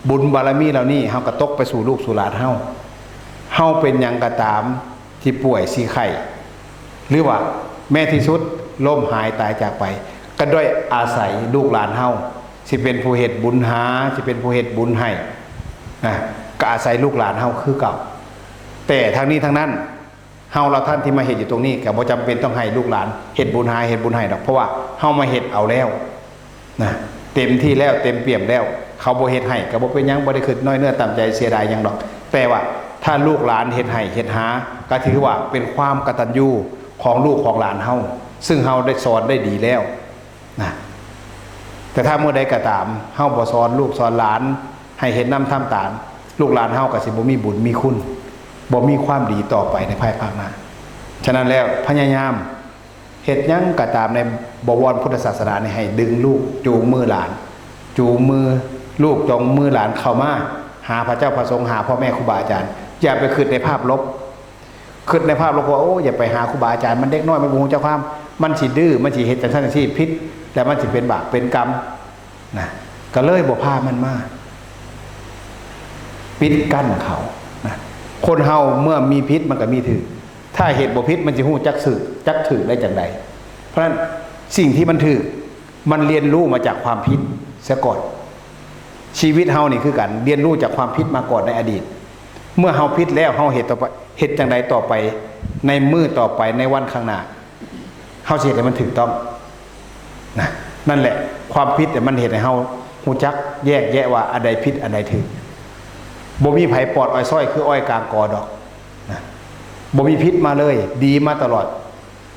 บุญบารมีเหล่านี้เฮาก็ตกไปสู่ลูกสู่หลานเฮาเป็นหยังก็ตามที่ป่วยสิไข้หรือว่าแม้ที่สุดล้มหายตายจากไปก็ด้วยอาศัยลูกหลานเฮาสิเป็นผู้เฮ็ดบุญหาสิเป็นผู้เฮ็ดบุญให้นะก็อาศัยลูกหลานเฮาคือเก่าแต่ทางนี้ทางนั้นเฮาเราท่านที่มาเฮ็ดอยู่ตรงนี้ก็บ่จำเป็นต้องให้ลูกหลานเฮ็ดบุญหาเฮ็ดบุญให้ดอกเพราะว่าเฮามาเฮ็ดเอาแล้วนะเต็มที่แล้วเต็มเปี่ยมแล้วเขาบ่เฮ็ดให้ก็บ่เป็นหยังบ่ได้คิดน้อยเนื้อต่ำใจเสียดายหยังดอกแต่ว่าถ้าลูกหลานเฮ็ดให้เฮ็ดหาก็ถือว่าเป็นความกตัญญูของลูกของหลานเฮาซึ่งเฮาได้สอนได้ดีแล้วนะแต่ถ้าเมื่อใดก็ตามเฮาบ่สอนลูกสอนหลานให้เฮ็ดนำทำตามลูกหลานเฮาก็สิบ่มีบุญมีคุณบ่มีความดีต่อไปในภายภาคหน้าฉะนั้นแล้วพยายามเฮ็ดหยังก็ตามในบวรพุทธศาสนานี่ให้ดึงลูกจูงมือหลานจูงมือลูกจงมือหลานเข้ามาหาพระเจ้าพระสงฆ์หาพ่อแม่ครูบาอาจารย์อย่าไปคิดในภาพลบคิดในภาพลบว่าโอ้อย่าไปหาครูบาอาจารย์มันเด็กน้อยมันบ่ฮู้จักความมันสิดื้อมันสิเฮ็ดจังซั่นจังซี่ผิดแต่มันสิเป็นบาปเป็นกรรมนะก็เลยบ่พามันมา ปิดกั้นเขานะคนเฮาเมื่อมีพิษมันก็มีถือถ้าเหตุบ่พิษมันจะหู้จักสึกจักถือได้จังใดเพราะฉะนั้นสิ่งที่มันถือมันเรียนรู้มาจากความพิษเสียก่อนชีวิตเฮานี่คือกันเรียนรู้จากความพิษมาก่อนในอดีตเมื่อเฮาพิษแล้วเฮาเหตุต่อไปเหตุจังใดต่อไปในมื้อต่อไปในวันข้างหน้าเฮาสิเฮ็ดให้มันถูกต้องนะนั่นแหละความพิษเนี่ยมันเฮ็ดให้เฮาฮู้จักแยกแยะว่าอันใดพิษอันใดถูกบ่มีไผปลอดอ้อยซ้อยคืออ้อยกลางกอดอกนะบ่มีพิษมาเลยดีมาตลอด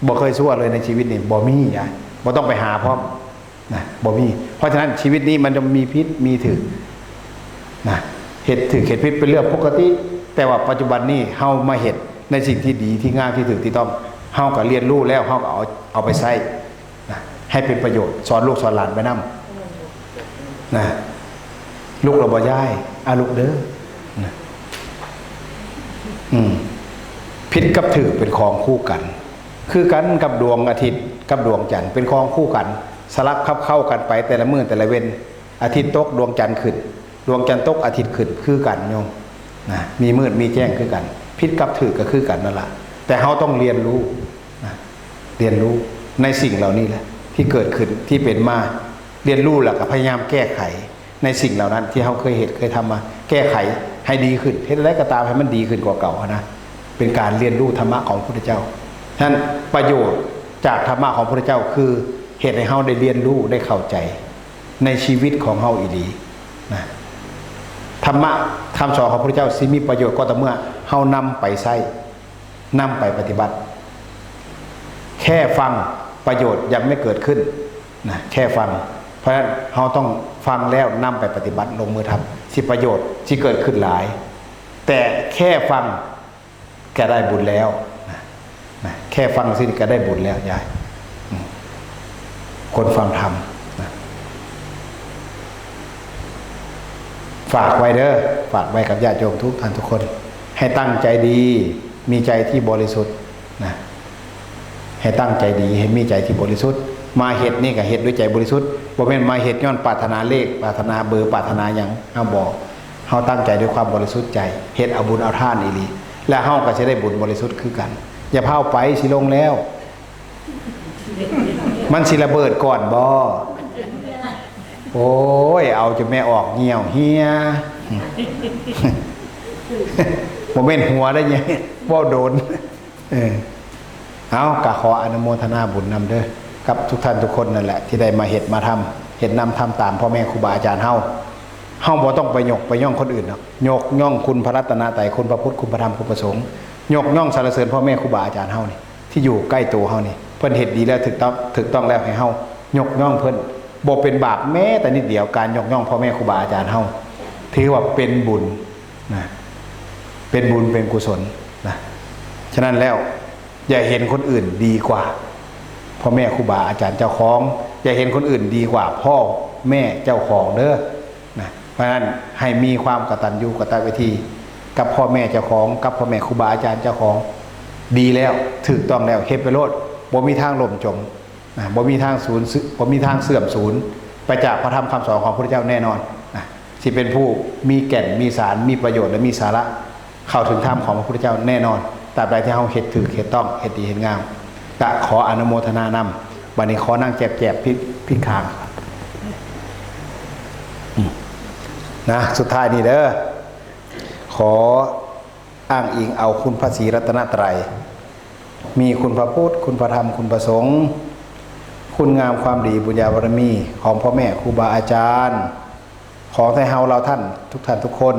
บ่เคยชั่วเลยในชีวิตนี่บ่มียายบ่ต้องไปหาพร้อมนะบ่มีเพราะฉะนั้นชีวิตนี้มันจะมีพิษมีถือนะเหตุถือเหตุพิษเป็นเรื่องปกติแต่ว่าปัจจุบันนี้เฮามาเฮ็ดในสิ่งที่ดีที่งามที่ถูกที่ต้องเฮาก็เรียนรู้แล้วเฮาก็เอาไปใช้นะให้เป็นประโยชน์สอนลูกสอนหลานไปนำนะลูกเราบ่ย้ายลูกเด้อนะพิษกับถือเป็นของคู่กันคือกันกับดวงอาทิตย์กับดวงจันทร์เป็นของคู่กันสลับคับเข้ากันไปแต่ละมื้อแต่ละเว้นอาทิตย์ตกดวงจันทร์ขึ้นดวงจันทร์ตกอาทิตย์ขึ้นคือกันโยมนะมีมืดมีแจ้งคือกันพิษกับถือก็คือกันนั่นแหละแต่เราต้องเรียนรู้นะเรียนรู้ในสิ่งเหล่านี้แหละที่เกิดขึ้นที่เป็นมาเรียนรู้แล้วก็พยายามแก้ไขในสิ่งเหล่านั้นที่เราเคยเห็นเคยทำมาแก้ไขให้ดีขึ้นเฮ็ดอะไรก็ตามให้มันดีขึ้นกว่าเก่านะเป็นการเรียนรู้ธรรมะของพระพุทธเจ้าฉะนั้นประโยชน์จากธรรมะของพระพุทธเจ้าคือเหตุให้เราได้เรียนรู้ได้เข้าใจในชีวิตของเราอีหลีนะธรรมะคำสอนของพระพุทธเจ้าสิมีประโยชน์ก็ต่อเมื่อเรานำไปใช้นำไปปฏิบัติแค่ฟังประโยชน์ยังไม่เกิดขึ้นนะแค่ฟังเพราะฉะนั้นเราต้องฟังแล้วนำไปปฏิบัติลงมือทำสิประโยชน์ที่เกิดขึ้นหลายแต่แค่ฟังแกได้บุญแล้วนะแค่ฟังสิก็ได้บุญแล้วยายคนฟังธรรมนะฝากไว้เด้อฝากไว้กับญาติโยมทุกท่านทุกคนให้ตั้งใจดีมีใจที่บริสุทธิ์นะให้ตั้งใจดีให้มีใจที่บริสุทธิ์มาเฮ็ดนี่ก็เฮ็ดด้วยใจบริสุทธิ์บ่แม่นมาเฮ็ดย้อนปรารถนาเลขปรารถนาเบอร์ปรารถนาหยังเฮาบอกเฮาตั้งใจด้วยความบริสุทธิ์ใจเฮ็ดเอาบุญเอาทานอีหลีแล้วเฮาก็สิได้บุญบริสุทธิ์คือกันอย่าพาไปสิลงแล้วมันสิระเบิดก่อนบ่โอ้ยเอาจนแม่ออกเหี่ยวเฮียบ่แม่นหัวได้ยังบ่โดนเอาก็ขออนุโมทนาบุญนำเด้อกับทุกท่านทุกคนนั่นแหละที่ได้มาเฮ็ดมาทำเฮ็ดนำทำตามพ่อแม่ครูบาอาจารย์เฮาบ่ต้องไปยกไปย่องคนอื่นหรอกยกย่องคุณพระรัตนตรัยคุณพระพุทธคุณพระธรรมคุณพระสงฆ์ยกย่องสรรเสริญพ่อแม่ครูบาอาจารย์เฮานี่ที่อยู่ใกล้ตัวเฮานี่เพิ่นเฮ็ดดีแล้วถูกต้องแล้วให้เฮายกย่องเพิ่นบ่เป็นบาปแม้แต่นิดเดียวการยกย่องพ่อแม่ครูบาอาจารย์เฮาถือว่าเป็นบุญนะเป็นบุญเป็นกุศลนะฉะนั้นแล้วอย่าเห็นคนอื่นดีกว่าพ่อแม่ครูบาอาจารย์เจ้าของอย่าเห็นคนอื่นดีกว่าพ่อแม่เจ้าของเด้อนะเพราะฉะนั้นให้มีความกตัญญูกตเวทีกับพ่อแม่เจ้าของกับพ่อแม่ครูบาอาจารย์เจ้าของดีแล้วถูกต้องแล้วเฮ็ดไปโลดบ่มีทางล่มจมนะบ่มีทางศูนย์บ่มีทางเสื่อมสูญไปจากพระธรรมคำสอนของพระพุทธเจ้าแน่นอนนะสิเป็นผู้มีแก่นมีสารมีประโยชน์และมีสาระเข้าถึงธรรมของพระพุทธเจ้าแน่นอนตราบใดที่เฮาเฮ็ดถูกเฮ็ดต้องเฮ็ดดีเฮ็ดงามก็ขออนุโมทนานำวันนี้ขอนั่งแจบพิคางนะสุดท้ายนี่เด้อขออ้างอิงเอาคุณพระศรีรัตนตรัยมีคุณพระพุทธคุณพระธรรมคุณพระสงฆ์คุณงามความดีบุญญาบารมีของพ่อแม่ครูบาอาจารย์ของไทยเฮาเราท่านทุกท่านทุกคน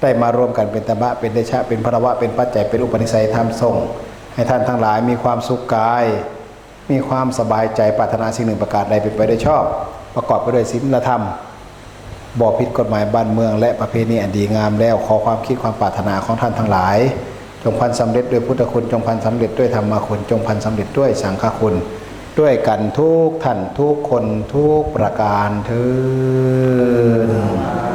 ได้มารวมกันเป็นตบะเป็นเดชะเป็นพระวะเป็นปัจจัยเป็นอุปนิสัยธรรมส่งให้ท่านทั้งหลายมีความสุขกายมีความสบายใจปรารถนาสิ่งหนึ่งประการใดเป็นไปได้ชอบประกอบไปด้วยศีลธรรมบ่ผิดกฎหมายบ้านเมืองและประเพณีอันดีงามแล้วขอความคิดความปรารถนาของท่านทั้งหลายจงพันสำเร็จด้วยพุทธคุณจงพันสำเร็จด้วยธรรมคุณจงพันสำเร็จด้วยสังฆคุณด้วยกันทุกท่านทุกคนทุกประการเถิด